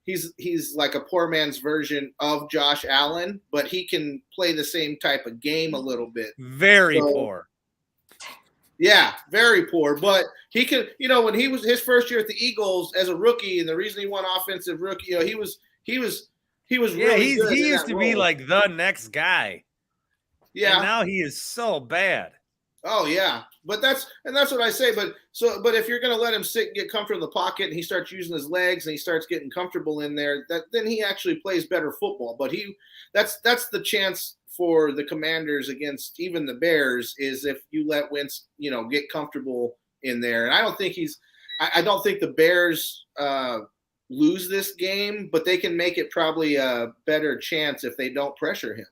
he's like a poor man's version of Josh Allen, but he can play the same type of game a little bit. Very poor. Yeah, very poor. But he can, when he was his first year at the Eagles as a rookie, and the reason he won offensive rookie, he was really good. He used to be like the next guy. Yeah. And now he is so bad. Oh yeah, but that's what I say. But if you're going to let him sit and get comfortable in the pocket, and he starts using his legs and he starts getting comfortable in there, then he actually plays better football. But that's the chance for the Commanders against even the Bears, is if you let Wentz, get comfortable in there. And I don't think the Bears lose this game, but they can make it probably a better chance if they don't pressure him.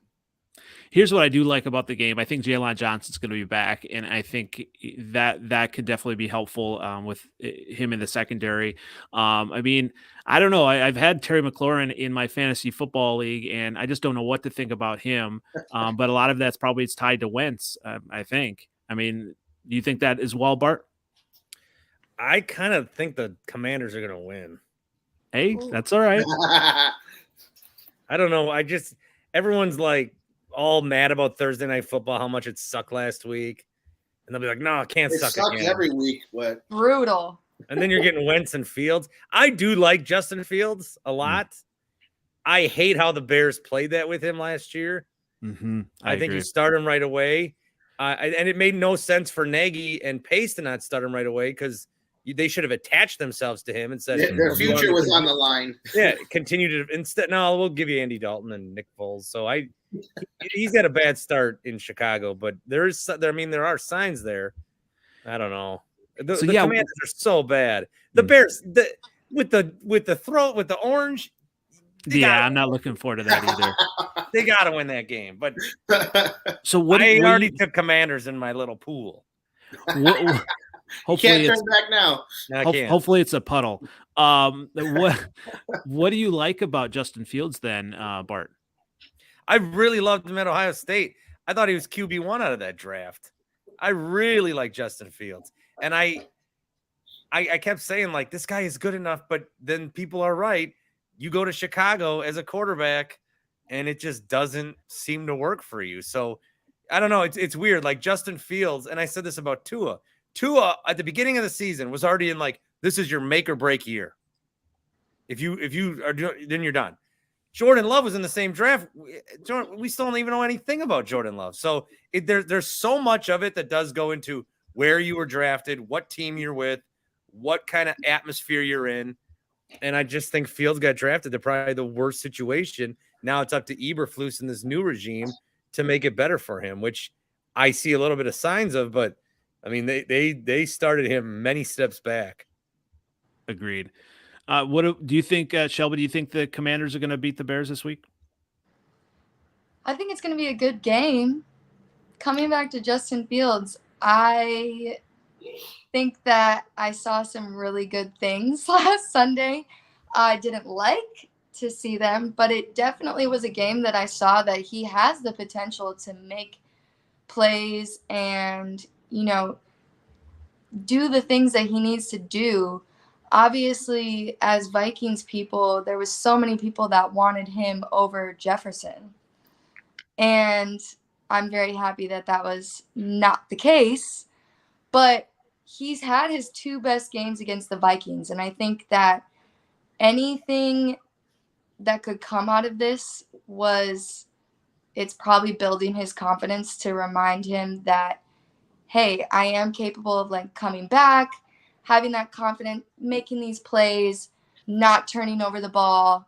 Here's what I do like about the game. I think Jalen Johnson's going to be back, and I think that could definitely be helpful with him in the secondary. I mean, I don't know. I've had Terry McLaurin in my fantasy football league, and I just don't know what to think about him. But a lot of that's probably tied to Wentz, I think. I mean, do you think that as well, Bart? I kind of think the Commanders are going to win. Hey, that's all right. I don't know. Everyone's like all mad about Thursday Night Football, how much it sucked last week. And they'll be like, no, it can't suck again. Every week, but brutal. And then you're getting Wentz and Fields. I do like Justin Fields a lot. I hate how the Bears played that with him last year. I think you start him right away. And it made no sense for Nagy and Pace to not start him right away, because they should have attached themselves to him and said their future was on the line. Yeah, continue to instead. No, we'll give you Andy Dalton and Nick Foles. So he's got a bad start in Chicago, but there are signs there. I don't know. The Commanders are so bad. The Bears, with the orange. I'm not looking forward to that either. They got to win that game. But so what? I already took Commanders in my little pool. Hopefully you can't turn back now. Hopefully it's a puddle. What do you like about Justin Fields then, Bart? I really loved him at Ohio State. I thought he was QB1 out of that draft. I really like Justin Fields. And I kept saying, like, this guy is good enough, but then people are right. You go to Chicago as a quarterback, and it just doesn't seem to work for you. So, I don't know. It's weird. Like, Justin Fields, and I said this about Tua. Tua, at the beginning of the season, was already in, like, this is your make or break year. If you are, then you're done. Jordan Love was in the same draft. We still don't even know anything about Jordan Love. So there's so much of it that does go into where you were drafted, what team you're with, what kind of atmosphere you're in. And I just think Fields got drafted to probably the worst situation. Now it's up to Eberflus and this new regime to make it better for him, which I see a little bit of signs of. But, I mean, they started him many steps back. Agreed. What do you think, Shelby? Do you think the Commanders are going to beat the Bears this week? I think it's going to be a good game. Coming back to Justin Fields, I think that I saw some really good things last Sunday. I didn't like to see them, but it definitely was a game that I saw that he has the potential to make plays and, do the things that he needs to do. obviously, as Vikings people, there was so many people that wanted him over Jefferson. And I'm very happy that that was not the case. But he's had his 2 best games against the Vikings. And I think that anything that could come out of this it's probably building his confidence to remind him that, hey, I am capable of like coming back, having that confidence, making these plays, not turning over the ball,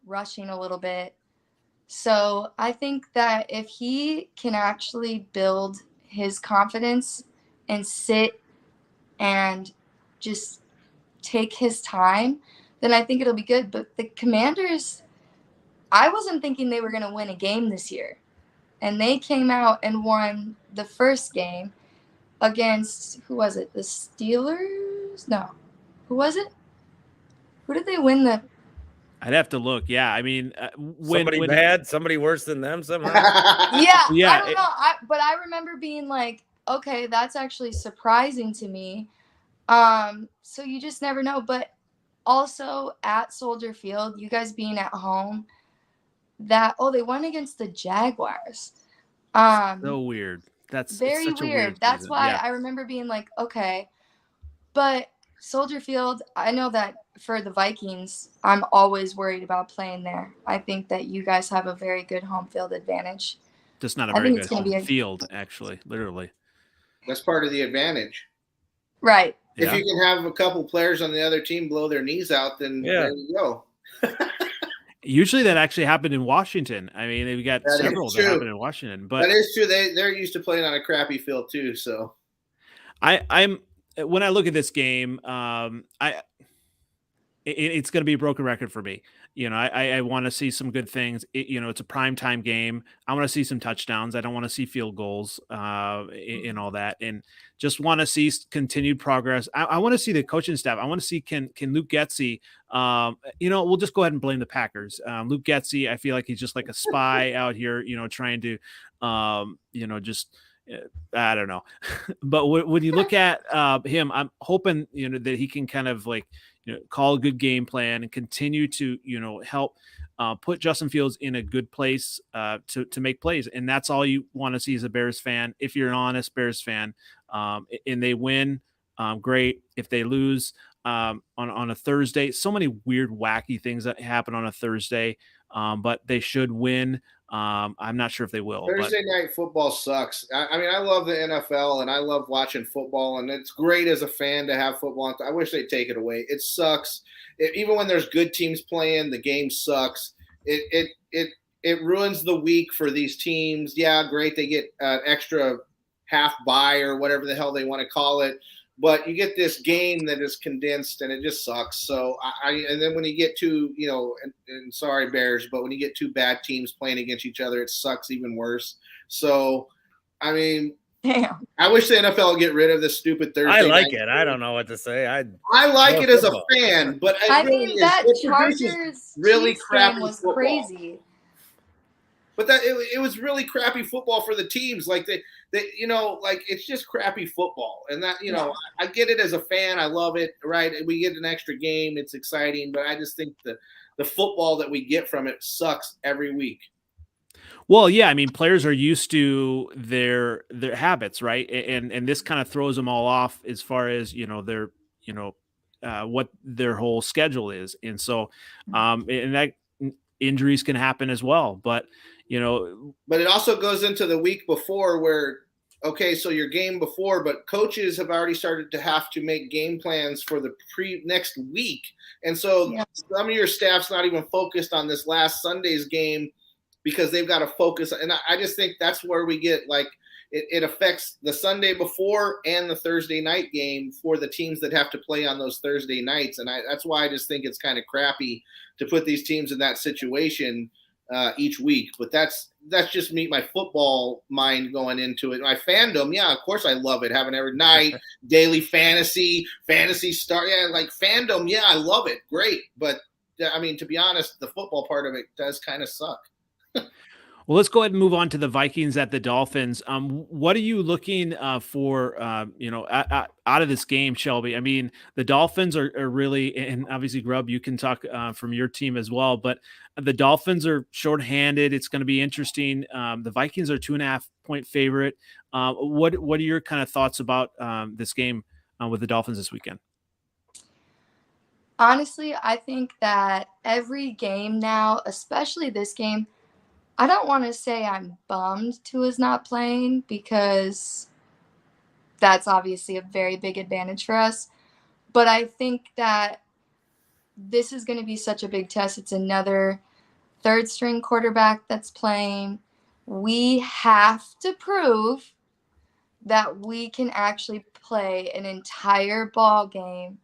rushing a little bit. So I think that if he can actually build his confidence and sit and just take his time, then I think it'll be good. But the Commanders, I wasn't thinking they were going to win a game this year. And they came out and won the first game against, who was it? The Steelers? No. Who was it? Who did they win the? I'd have to look. Yeah, I mean, Somebody bad, somebody worse than them somehow. Yeah, I don't know. But I remember being like, okay, that's actually surprising to me. So you just never know. But also at Soldier Field, you guys being at home, they won against the Jaguars. So weird. That's very such weird. A weird That's season. why Yeah. I remember being like, okay. But Soldier Field, I know that for the Vikings, I'm always worried about playing there. I think that you guys have a very good home field advantage. Just not a I very think good it's gonna home be a- field, actually, literally. That's part of the advantage. Right. If you can have a couple players on the other team blow their knees out, then there you go. Usually that actually happened in Washington. I mean, they've got several that happened in Washington. But that is true. They're used to playing on a crappy field too. So I'm when I look at this game, it's going to be a broken record for me. You know, I want to see some good things. It's a primetime game. I want to see some touchdowns. I don't want to see field goals and all that. And just want to see continued progress. I want to see the coaching staff. I want to see can Luke Getsy, we'll just go ahead and blame the Packers. Luke Getsy, I feel like he's just like a spy out here, trying to, I don't know. But when you look at him, I'm hoping, that he can kind of like, call a good game plan and continue to, help put Justin Fields in a good place to make plays. And that's all you want to see as a Bears fan. If you're an honest Bears fan, and they win, great. If they lose on a Thursday, so many weird, wacky things that happen on a Thursday, but they should win. I'm not sure if they will. Thursday night football sucks. I mean, I love the NFL and I love watching football, and it's great as a fan to have football. I wish they'd take it away. It sucks. Even when there's good teams playing, the game sucks. It ruins the week for these teams. Yeah, great. They get an extra half bye or whatever the hell they want to call it. But you get this game that is condensed, and it just sucks. So and then when you get two, and sorry Bears, but when you get two bad teams playing against each other, it sucks even worse. So, I mean, damn. I wish the NFL would get rid of this stupid Thursday. I like it. I don't know what to say. I like it as a fan, but that Chargers really Chiefs crappy game was football. Crazy. But it was really crappy football for the teams. Like they like it's just crappy football. And that, I get it as a fan. I love it. Right. We get an extra game. It's exciting. But I just think the football that we get from it sucks every week. Well, yeah. I mean, players are used to their habits, right? And this kind of throws them all off as far as, their, what their whole schedule is. And so, and that injuries can happen as well. But, but it also goes into the week before where, okay, so your game before, but coaches have already started to have to make game plans for the next week. And so some of your staff's not even focused on this last Sunday's game because they've got to focus. And I just think that's where we get like, it affects the Sunday before and the Thursday night game for the teams that have to play on those Thursday nights. And that's why I just think it's kind of crappy to put these teams in that situation each week. But that's just me, my football mind going into it. My fandom, yeah, of course I love it. Having every night, daily fantasy star. Yeah, like fandom, yeah, I love it. Great. But I mean, to be honest, the football part of it does kind of suck. Well, let's go ahead and move on to the Vikings at the Dolphins. What are you looking for, out of this game, Shelby? I mean, the Dolphins are really, and obviously, Grubb, you can talk from your team as well, but the Dolphins are shorthanded. It's going to be interesting. The Vikings are 2.5-point favorite. What are your kind of thoughts about this game with the Dolphins this weekend? Honestly, I think that every game now, especially this game, I don't want to say I'm bummed Tua is not playing because that's obviously a very big advantage for us. But I think that this is going to be such a big test. It's another third string quarterback that's playing. We have to prove that we can actually play an entire ball game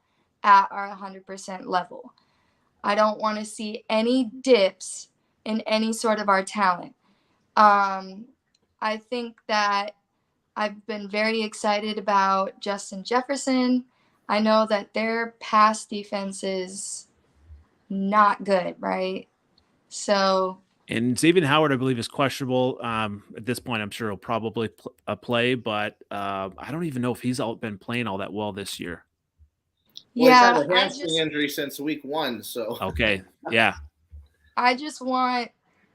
at our 100% level. I don't want to see any dips in any sort of our talent. I think that I've been very excited about Justin Jefferson. I know that their pass defense is not good, right? So. And Xavier Howard, I believe, is questionable. At this point, I'm sure he'll probably play, but I don't even know if he's been playing all that well this year. Well, Yeah, he's had a hamstring injury since week 1, so. Okay, yeah. I just want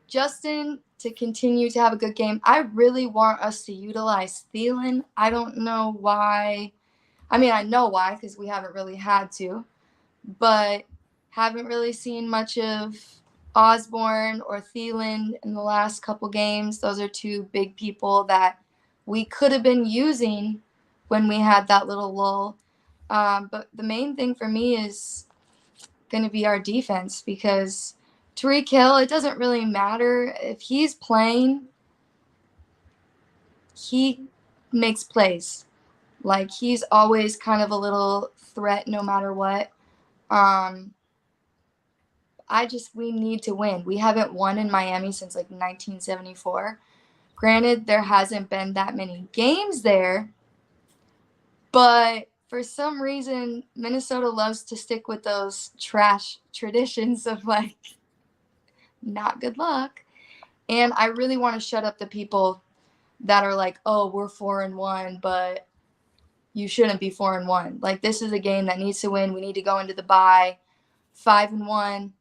Justin to continue to have a good game. I really want us to utilize Thielen. I don't know why. I mean, I know why because we haven't really had to, but haven't really seen much of Osborne or Thielen in the last couple games. Those are two big people that we could have been using when we had that little lull. But the main thing for me is going to be our defense because Tyreek Hill, it doesn't really matter. If he's playing, he makes plays. Like, he's always kind of a little threat no matter what. We need to win. We haven't won in Miami since like 1974. Granted, there hasn't been that many games there, but for some reason, Minnesota loves to stick with those trash traditions of like, not good luck. And I really want to shut up the people that are like, oh, we're 4-1, but you shouldn't be 4-1. Like, this is a game that needs to win. We need to go into the bye 5-1.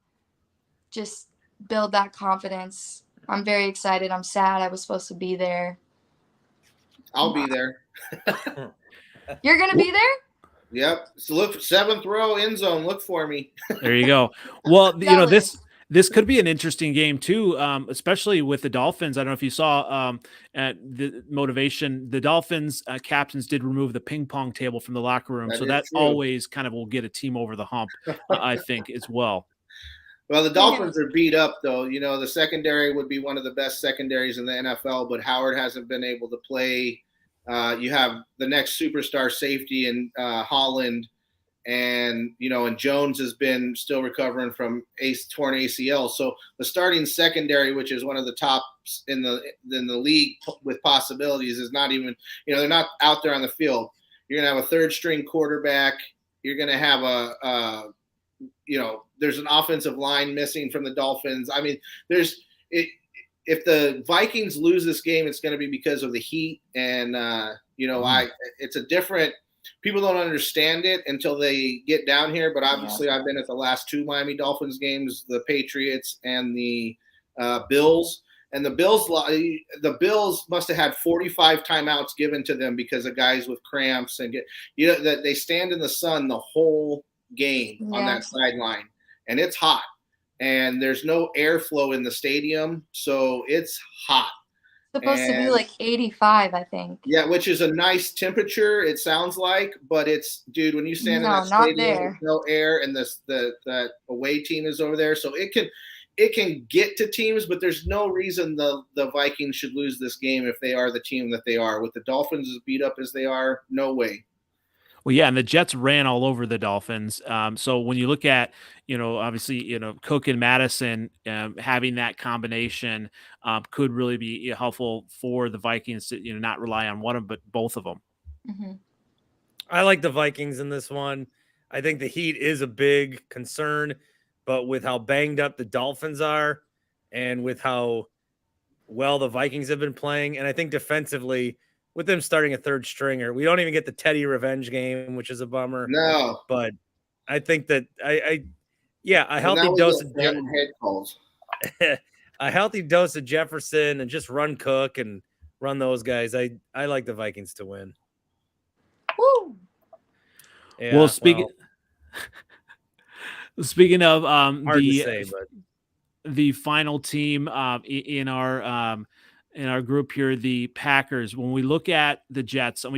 Just build that confidence. I'm very excited. I'm sad I was supposed to be there. I'll be there. You're going to be there? Yep. So look, 7th row end zone. Look for me. There you go. Well, this could be an interesting game too, especially with the Dolphins. I don't know if you saw at the motivation, the Dolphins captains did remove the ping pong table from the locker room. So that always kind of will get a team over the hump, I think, as well. Well, the Dolphins are beat up, though. You know, the secondary would be one of the best secondaries in the NFL, but Howard hasn't been able to play. You have the next superstar safety in Holland, and Jones has been still recovering from torn ACL. So the starting secondary, which is one of the tops in the league with possibilities, is not even. They're not out there on the field. You're gonna have a third string quarterback. You're gonna have there's an offensive line missing from the Dolphins. I mean, if the Vikings lose this game, it's going to be because of the heat. And, it's a different – people don't understand it until they get down here. But obviously I've been at the last 2 Miami Dolphins games, the Patriots and the Bills. And the Bills must have had 45 timeouts given to them because of guys with cramps. And that they stand in the sun the whole game on that sideline. And it's hot. And there's no airflow in the stadium, so it's hot. It's supposed to be like 85, I think. Yeah, which is a nice temperature, it sounds like, but it's, dude, when you stand in that stadium, there's no air, and the away team is over there, so it can get to teams, but there's no reason the Vikings should lose this game if they are the team that they are. With the Dolphins as beat up as they are, no way. Well, yeah, and the Jets ran all over the Dolphins. So when you look at, obviously, Cook and Madison having that combination could really be helpful for the Vikings to, not rely on one of them, but both of them. Mm-hmm. I like the Vikings in this one. I think the heat is a big concern, but with how banged up the Dolphins are and with how well the Vikings have been playing. And I think defensively, with them starting a third stringer, we don't even get the Teddy revenge game, which is a bummer. No. But I think that a healthy Now we dose get of random head calls. a healthy dose of Jefferson and just run Cook and run those guys. I like the Vikings to win. Woo! Yeah, well, speaking of hard to say, but the final team in our group here, the Packers. When we look at the Jets, and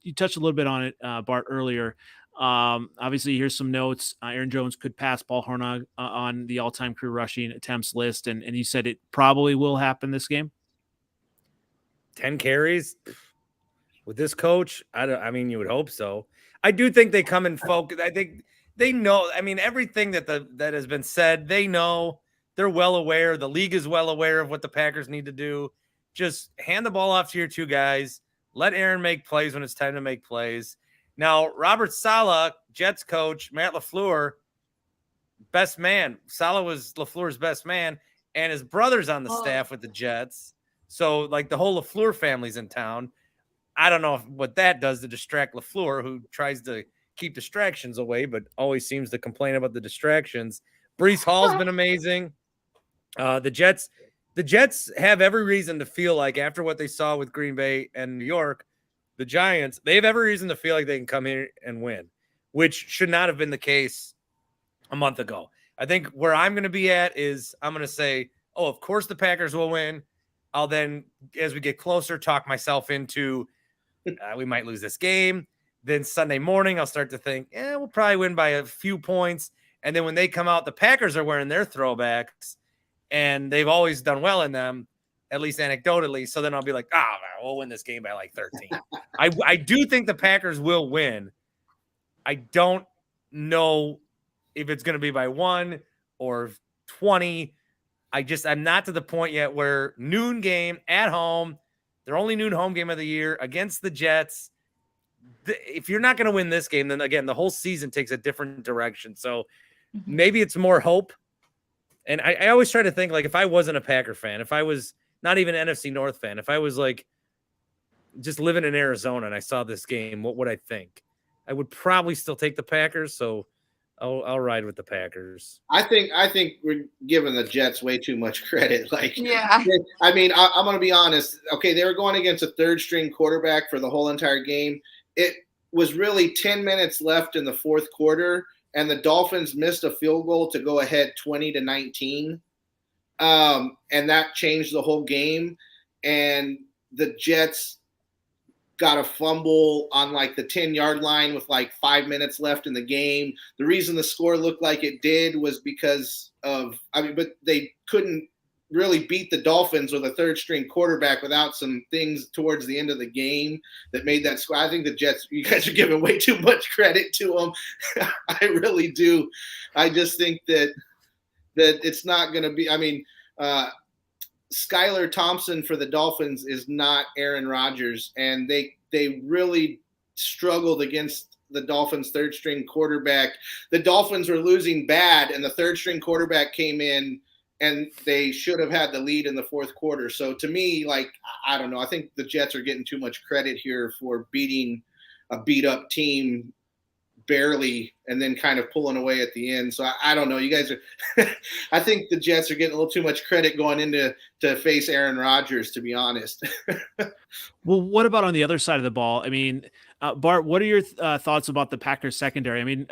you touched a little bit on it, Bart, earlier. Obviously, here's some notes. Aaron Jones could pass Paul Hornung on the all-time career rushing attempts list, and you said it probably will happen this game. 10 carries with this coach. I mean, you would hope so. I do think they come and focus. I think they know. I mean, everything that has been said, they know. They're well aware. The league is well aware of what the Packers need to do. Just hand the ball off to your two guys. Let Aaron make plays when it's time to make plays. Now, Robert Saleh, Jets coach, Matt LaFleur, best man. Saleh was LaFleur's best man, and his brother's on the staff with the Jets. So, like, the whole LaFleur family's in town. I don't know what that does to distract LaFleur, who tries to keep distractions away, but always seems to complain about the distractions. Breece Hall's been amazing. The Jets have every reason to feel like, after what they saw with Green Bay and New York, the Giants, they have every reason to feel like they can come here and win, which should not have been the case a month ago. I think where I'm going to be at is I'm going to say, oh, of course the Packers will win. I'll then, as we get closer, talk myself into we might lose this game. Then Sunday morning, I'll start to think, we'll probably win by a few points. And then when they come out, the Packers are wearing their throwbacks, and they've always done well in them, at least anecdotally. So then I'll be like, we'll win this game by like 13. I do think the Packers will win. I don't know if it's going to be by 1 or 20. I'm not to the point yet where noon game at home, their only noon home game of the year against the Jets. If you're not going to win this game, then again, the whole season takes a different direction. So maybe it's more hope. And I always try to think, like, if I wasn't a Packer fan, if I was not even an NFC North fan, if I was like just living in Arizona and I saw this game, what would I think? I would probably still take the Packers. So I'll ride with the Packers. I think we're giving the Jets way too much credit. Like, Yeah. I mean, I'm going to be honest. Okay, they were going against a third-string quarterback for the whole entire game. It was really 10 minutes left in the fourth quarter, and the Dolphins missed a field goal to go ahead 20-19, and that changed the whole game. And the Jets got a fumble on like the 10-yard line with like 5 minutes left in the game. The reason the score looked like it did was because of, but they couldn't really beat the Dolphins with a third-string quarterback without some things towards the end of the game that made that score. I think the Jets, you guys are giving way too much credit to them. I really do. I just think that it's not going to be, Skylar Thompson for the Dolphins is not Aaron Rodgers, and they really struggled against the Dolphins' third-string quarterback. The Dolphins were losing bad, and the third-string quarterback came in, and they should have had the lead in the fourth quarter. So to me, like, I don't know. I think the Jets are getting too much credit here for beating a beat-up team barely and then kind of pulling away at the end. So I don't know. You guys are – I think the Jets are getting a little too much credit going into to face Aaron Rodgers, to be honest. Well, what about on the other side of the ball? I mean, Bart, what are your thoughts about the Packers secondary? I mean,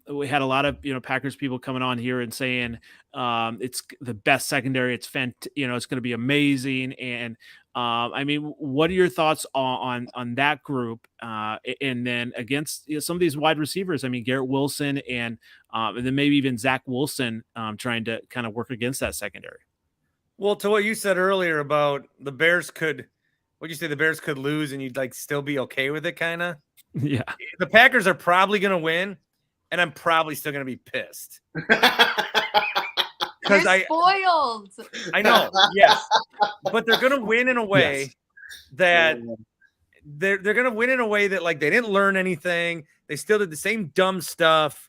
we had a lot of Packers people coming on here and saying it's the best secondary. It's it's going to be amazing. And I mean, what are your thoughts on that group? And then against some of these wide receivers, I mean, Garrett Wilson and then maybe even Zach Wilson trying to kind of work against that secondary. Well, to what you said earlier about the Bears could. What'd you say? The Bears could lose and you'd like still be okay with it, kind of? Yeah. The Packers are probably going to win, and I'm probably still going to be pissed. You're spoiled. I know, yes. But they're going to win in a way that they're going to win in a way that, like, they didn't learn anything. They still did the same dumb stuff.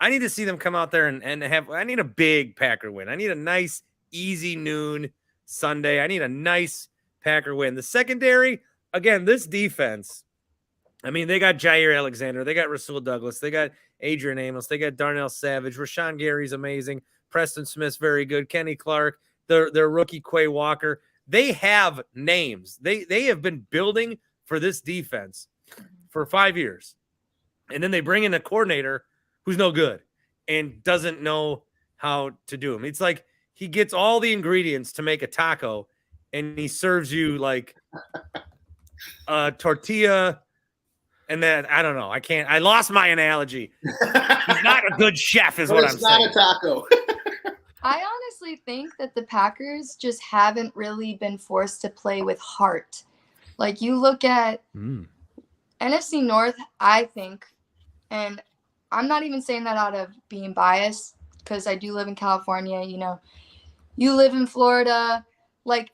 I need to see them come out there and have – I need a big Packer win. I need a nice, easy noon Sunday. I need a nice Packer win. The secondary, again, this defense, I mean, they got Jair Alexander. They got Rasul Douglas. They got Adrian Amos. They got Darnell Savage. Rashawn Gary's amazing. Preston Smith's very good. Kenny Clark, their rookie Quay Walker. They have names. They have been building for this defense for 5 years. And then they bring in a coordinator who's no good and doesn't know how to do them. It's like he gets all the ingredients to make a taco and he serves you like a tortilla. And then I don't know. I lost my analogy. He's not a good chef, is what I'm saying. It's not a taco. I honestly think that the Packers just haven't really been forced to play with heart. Like you look at NFC North, I think, and I'm not even saying that out of being biased because I do live in California. You know, you live in Florida. Like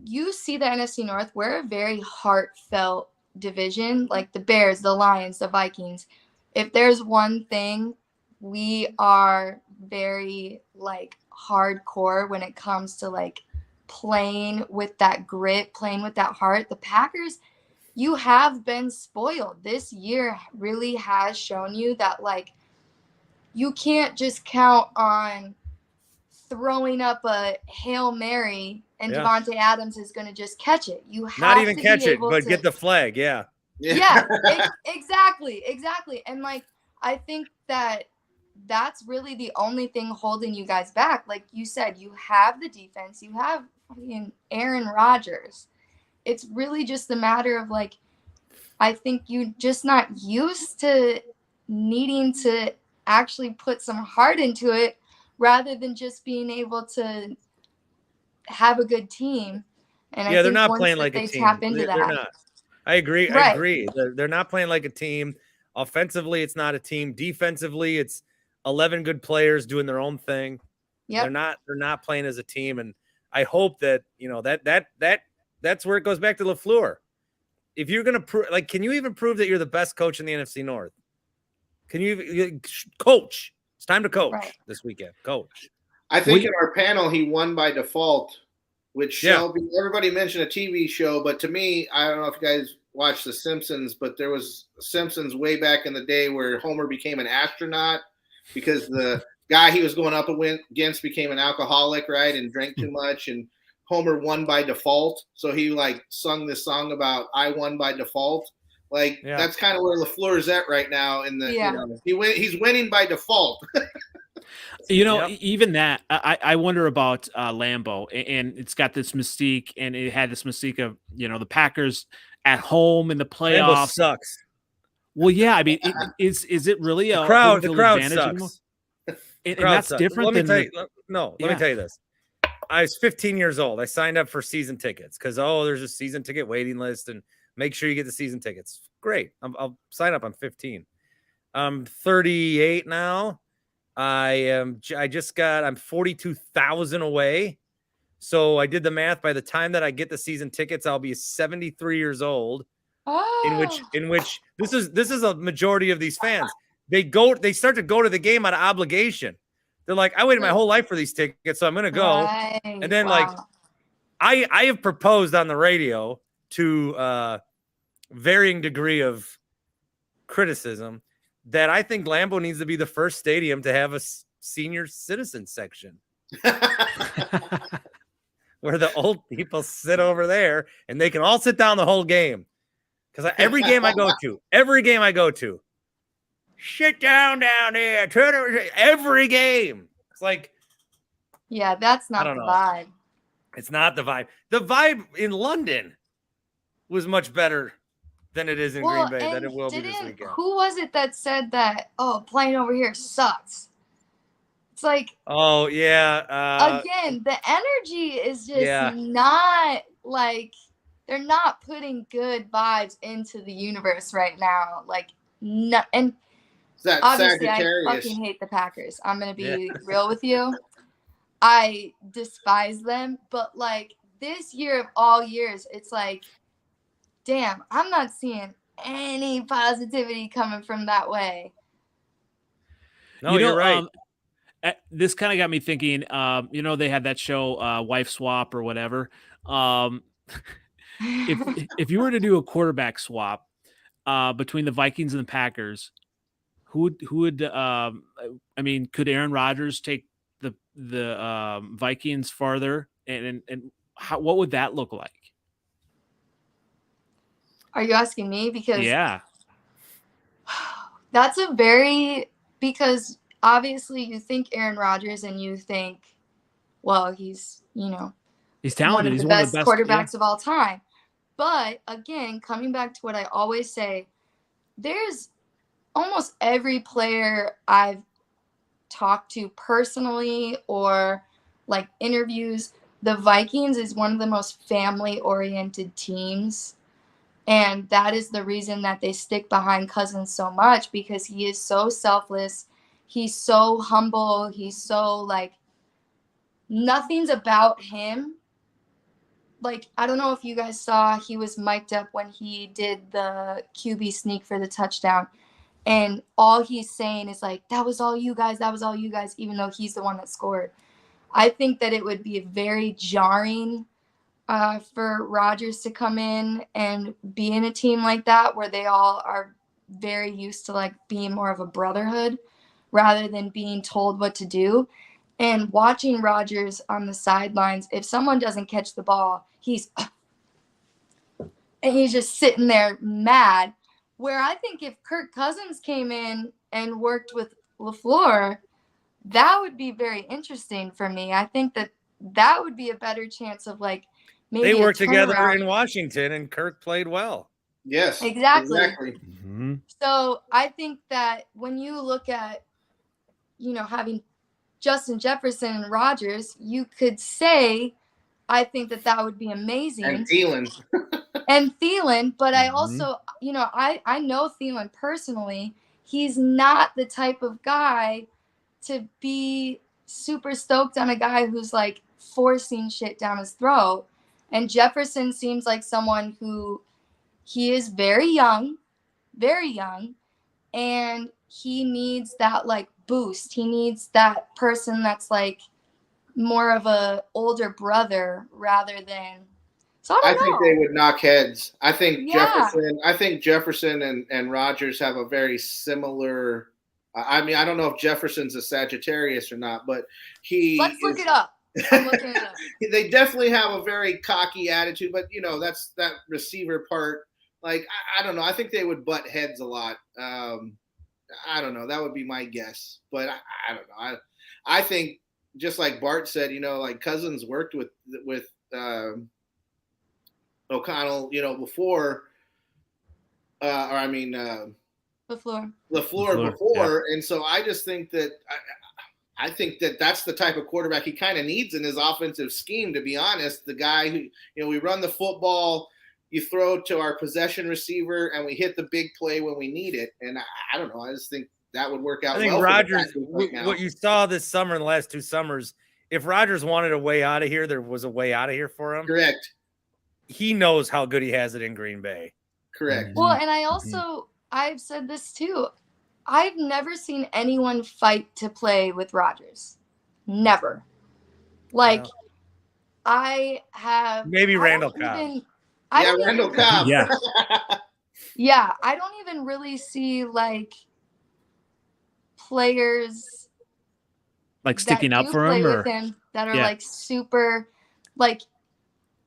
you see the NFC North, we're a very heartfelt division, like the Bears, the Lions, the Vikings. If there's one thing, we are very like hardcore when it comes to like playing with that grit, playing with that heart. The Packers, you have been spoiled. This year really has shown you that like you can't just count on throwing up a Hail Mary and Devontae Adams is going to just catch it. You have not even to catch be it, able but to, get the flag. Yeah. Exactly. And like, I think that that's really the only thing holding you guys back. Like you said, you have the defense, you have fucking Aaron Rodgers. It's really just a matter of like, I think you're just not used to needing to actually put some heart into it rather than just being able to have a good team. And I think they're not once playing like they a team. tap into They're that. not. I agree. Right. I agree. They're not playing like a team. Offensively, it's not a team. Defensively, it's 11 good players doing their own thing. Yep. They're not playing as a team. And I hope that, you know, that's where it goes back to LaFleur. If you're going to prove, like, can you even prove that you're the best coach in the NFC North? Can you coach? It's time to coach this weekend. Coach. I think in our panel, he won by default, which Shelby, everybody mentioned a TV show, but to me, I don't know if you guys watched The Simpsons, but there was Simpsons way back in the day where Homer became an astronaut because the guy he was going up against became an alcoholic, right, and drank too much, and Homer won by default. So he like sung this song about I won by default. Like that's kind of where LaFleur's at right now. In the he's winning by default. You know, even that, I wonder about Lambeau, and it's got this mystique, and it had this mystique of, you know, the Packers at home in the playoffs. Lambeau sucks. Well, yeah, I mean, is it really a crowd? The crowd advantage sucks. And that's sucks. different Let me than let me tell you this. I was 15 years old. I signed up for season tickets because there's a season ticket waiting list, and make sure you get the season tickets. Great, I'll sign up. I'm 15. I'm 38 now. I'm 42,000 away. So I did the math. By the time that I get the season tickets, I'll be 73 years old. In which this is a majority of these fans. They start to go to the game out of obligation. They're like, I waited my whole life for these tickets, so I'm gonna go. Right. And then like I have proposed on the radio to varying degree of criticism that I think Lambeau needs to be the first stadium to have a senior citizen section where the old people sit over there and they can all sit down the whole game. Because every game I go to, sit down there, turn over, every game. It's like, that's not the vibe. It's not the vibe. The vibe in London was much better than it is in Green Bay, than it will be this weekend. Who was it that said that, playing over here sucks? It's like, again, the energy is just not like, they're not putting good vibes into the universe right now. Like, no, and obviously I fucking hate the Packers. I'm going to be real with you. I despise them, but like this year of all years, it's like, damn, I'm not seeing any positivity coming from that way. No, you're right. this kind of got me thinking. They had that show, Wife Swap or whatever. If you were to do a quarterback swap between the Vikings and the Packers, who would could Aaron Rodgers take the Vikings farther, and what would that look like? Are you asking me? Because yeah, that's because obviously you think Aaron Rodgers and you think, well, he's talented. One of he's the one best of the best quarterbacks of all time. But again, coming back to what I always say, there's almost every player I've talked to personally or like interviews, the Vikings is one of the most family-oriented teams. And that is the reason that they stick behind Cousins so much, because he is so selfless. He's so humble. He's so nothing's about him. I don't know if you guys saw, he was mic'd up when he did the QB sneak for the touchdown. And all he's saying is that was all you guys, even though he's the one that scored. I think that it would be very jarring for Rodgers to come in and be in a team like that where they all are very used to being more of a brotherhood rather than being told what to do. And watching Rodgers on the sidelines, if someone doesn't catch the ball, he's just sitting there mad. Where I think if Kirk Cousins came in and worked with LaFleur, that would be very interesting for me. I think that would be a better chance of maybe they worked together in Washington and Kirk played well. Yes, exactly. Mm-hmm. So I think that when you look at, having Justin Jefferson and Rodgers, you could say, I think that would be amazing. And Thielen. But I also, I know Thielen personally. He's not the type of guy to be super stoked on a guy who's forcing shit down his throat. And Jefferson seems like someone who he is very young, and he needs that boost. He needs that person that's more of a older brother rather than. So I think they would knock heads. I think Jefferson and Rodgers have a very similar. I don't know if Jefferson's a Sagittarius or not, but let's look it up. I'm looking it up. They definitely have a very cocky attitude, but that's that receiver part. I don't know. I think they would butt heads a lot. I don't know. That would be my guess, but I don't know. I think just like Bart said, Cousins worked with O'Connell, before, LaFleur before, yeah. And so I just think that I think that that's the type of quarterback he kind of needs in his offensive scheme. To be honest, the guy who we run the football, you throw to our possession receiver, and we hit the big play when we need it. And I don't know. I just think that would work out. I think well Rodgers, what you saw this summer in the last 2 summers, if Rodgers wanted a way out of here, there was a way out of here for him. Correct. He knows how good he has it in Green Bay. Correct. Well, and I've said this too. I've never seen anyone fight to play with Rodgers. Never. I have. Maybe Randall Cobb. Randall Cobb. Yeah. Yeah, I don't even really see players sticking up for him or that are super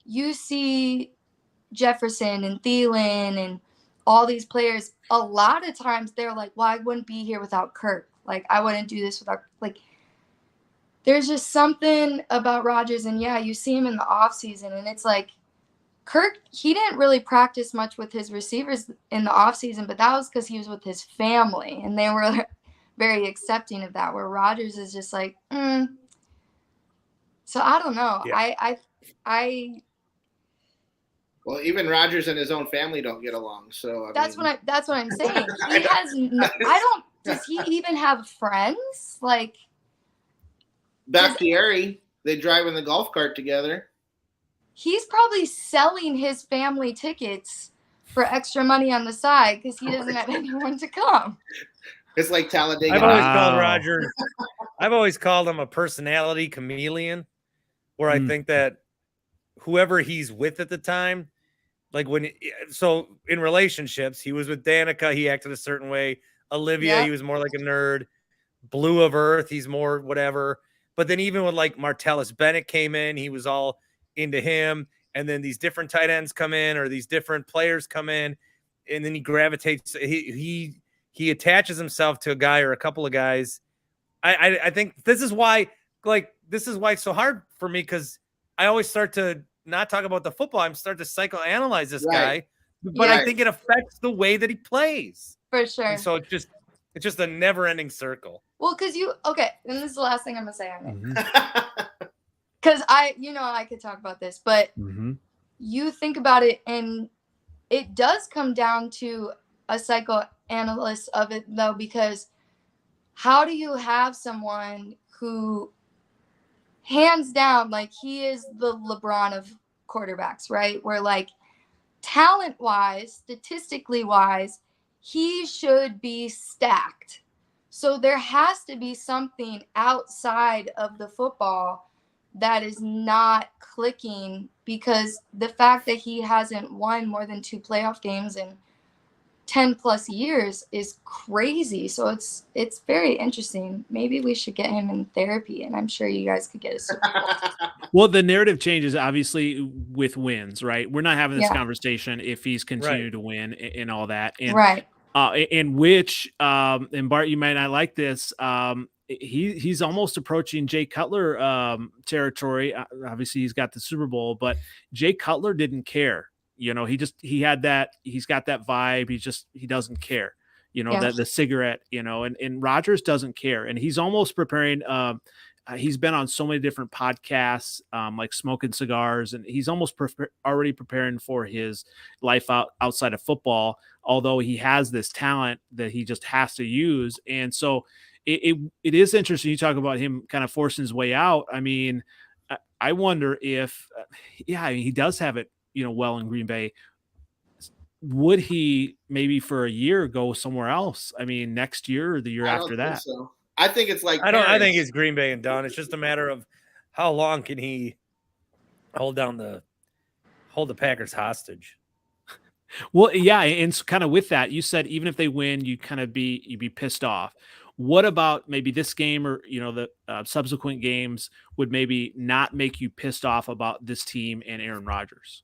you see Jefferson and Thielen and all these players. A lot of times they're well, I wouldn't be here without Kirk. I wouldn't do this without there's just something about Rodgers, and yeah, you see him in the offseason, and it's Kirk, he didn't really practice much with his receivers in the offseason, but that was because he was with his family, and they were very accepting of that, where Rodgers is just So I don't know. Yeah. Well, even Rodgers and his own family don't get along. So that's what I'm saying. He has. Does he even have friends? Bakhtiari, they drive in the golf cart together. He's probably selling his family tickets for extra money on the side because he doesn't have anyone to come. It's like Talladega. I've always Wow. called Rodgers. I've always called him a personality chameleon, where I think that whoever he's with at the time, like so in relationships, he was with Danica, he acted a certain way. Olivia, Yeah. he was more like a nerd. Blue of Earth, he's more whatever. But then even when like Martellus Bennett came in, he was all into him. And then these different tight ends come in, or these different players come in, and then he gravitates. He attaches himself to a guy or a couple of guys. I think this is why it's so hard for me, because I always start to not talk about the football. I'm start to psychoanalyze this guy, but I think it affects the way that he plays. For sure. And so it's just a never-ending circle. Well, because and this is the last thing I'm gonna say on it. Because I could talk about this, but you think about it, and it does come down to a psychoanalyst of it, though, because how do you have someone who, hands down, like, he is the LeBron of quarterbacks, right? Where, like, talent-wise, statistically-wise, he should be stacked. So there has to be something outside of the football that is not clicking, because the fact that he hasn't won more than 2 playoff games in 10 plus years is crazy. So it's very interesting. Maybe we should get him in therapy, and I'm sure you guys could get a Super Bowl. Well, the narrative changes obviously with wins, right? We're not having this conversation if he's continued to win and all that. And right. And Bart, you might not like this. He's almost approaching Jay Cutler territory. Obviously, he's got the Super Bowl, but Jay Cutler didn't care. He's got that vibe. He doesn't care. That the cigarette. And Rodgers doesn't care, and he's almost preparing. He's been on so many different podcasts, like Smoking Cigars, and he's almost already preparing for his life outside of football, although he has this talent that he just has to use. And so it is interesting. You talk about him kind of forcing his way out. I mean, I wonder if, he does have it, well in Green Bay. Would he maybe for a year go somewhere else? I mean, next year or the year after that? So. I think it's like I think it's Green Bay and done. It's just a matter of how long can he hold the Packers hostage. Well, yeah, and kind of with that, you said even if they win, you'd be pissed off. What about maybe this game or the subsequent games would maybe not make you pissed off about this team and Aaron Rodgers?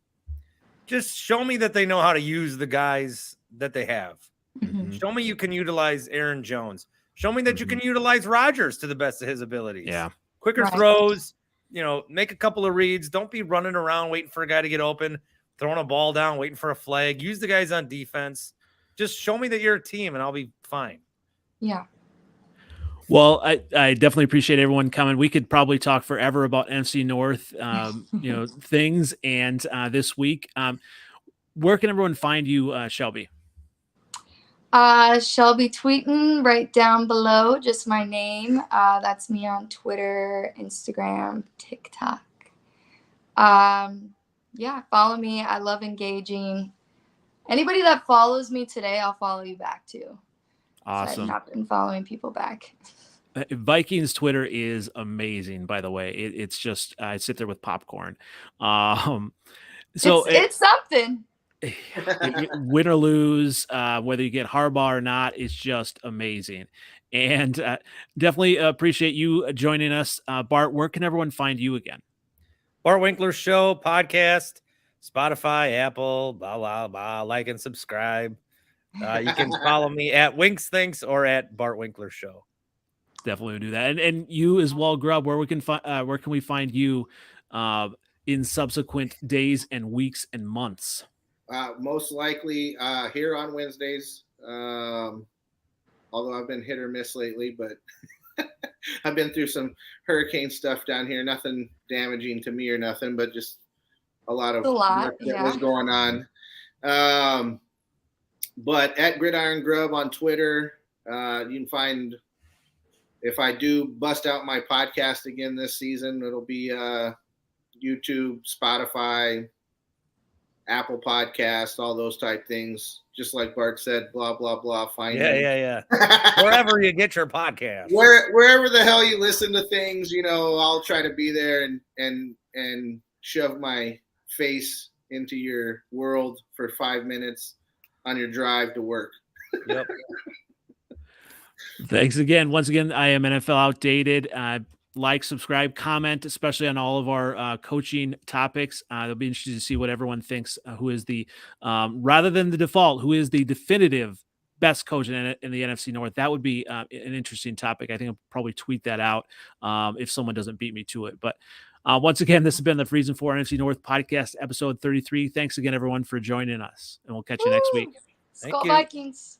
Just show me that they know how to use the guys that they have. Mm-hmm. Show me you can utilize Aaron Jones. Show me that you can utilize Rodgers to the best of his abilities. Yeah. Quicker throws, make a couple of reads. Don't be running around waiting for a guy to get open, throwing a ball down, waiting for a flag. Use the guys on defense. Just show me that you're a team and I'll be fine. Yeah. Well, I definitely appreciate everyone coming. We could probably talk forever about NFC North, things. And this week, where can everyone find you, Shelby? Shelby Tweetin, right down below, just my name. That's me on Twitter, Instagram, TikTok. Follow me. I love engaging. Anybody that follows me today, I'll follow you back too. Awesome. So I've not been following people back. Vikings Twitter is amazing, by the way. It's just I sit there with popcorn. So it's something. Win or lose, whether you get Harbaugh or not, it's just amazing. And definitely appreciate you joining us. Bart, where can everyone find you again? Bart Winkler Show podcast, Spotify, Apple, blah, blah, blah. Like and subscribe. You can follow me at Winks Thinks or at Bart Winkler Show. Definitely do that. And you as well, Grubb, where can we find you in subsequent days and weeks and months? Most likely here on Wednesdays, although I've been hit or miss lately, but I've been through some hurricane stuff down here. Nothing damaging to me or nothing, but just a lot of work that was going on. But at Gridiron Grubb on Twitter, you can find, if I do bust out my podcast again this season, it'll be YouTube, Spotify, Apple Podcast, all those type things. Just like Bart said, blah, blah, blah. Find Yeah. Wherever you get your podcast. Wherever the hell you listen to things, I'll try to be there and shove my face into your world for 5 minutes on your drive to work. Yep. Thanks again. Once again, I am NFL Outdated. Like, subscribe, comment, especially on all of our coaching topics. It'll be interesting to see what everyone thinks. Who is the, rather than the default, who is the definitive best coach in the NFC North? That would be an interesting topic. I think I'll probably tweet that out if someone doesn't beat me to it. But once again, this has been the Freezin for NFC North Podcast, episode 33. Thanks again, everyone, for joining us, and we'll catch you next week. Skol Vikings.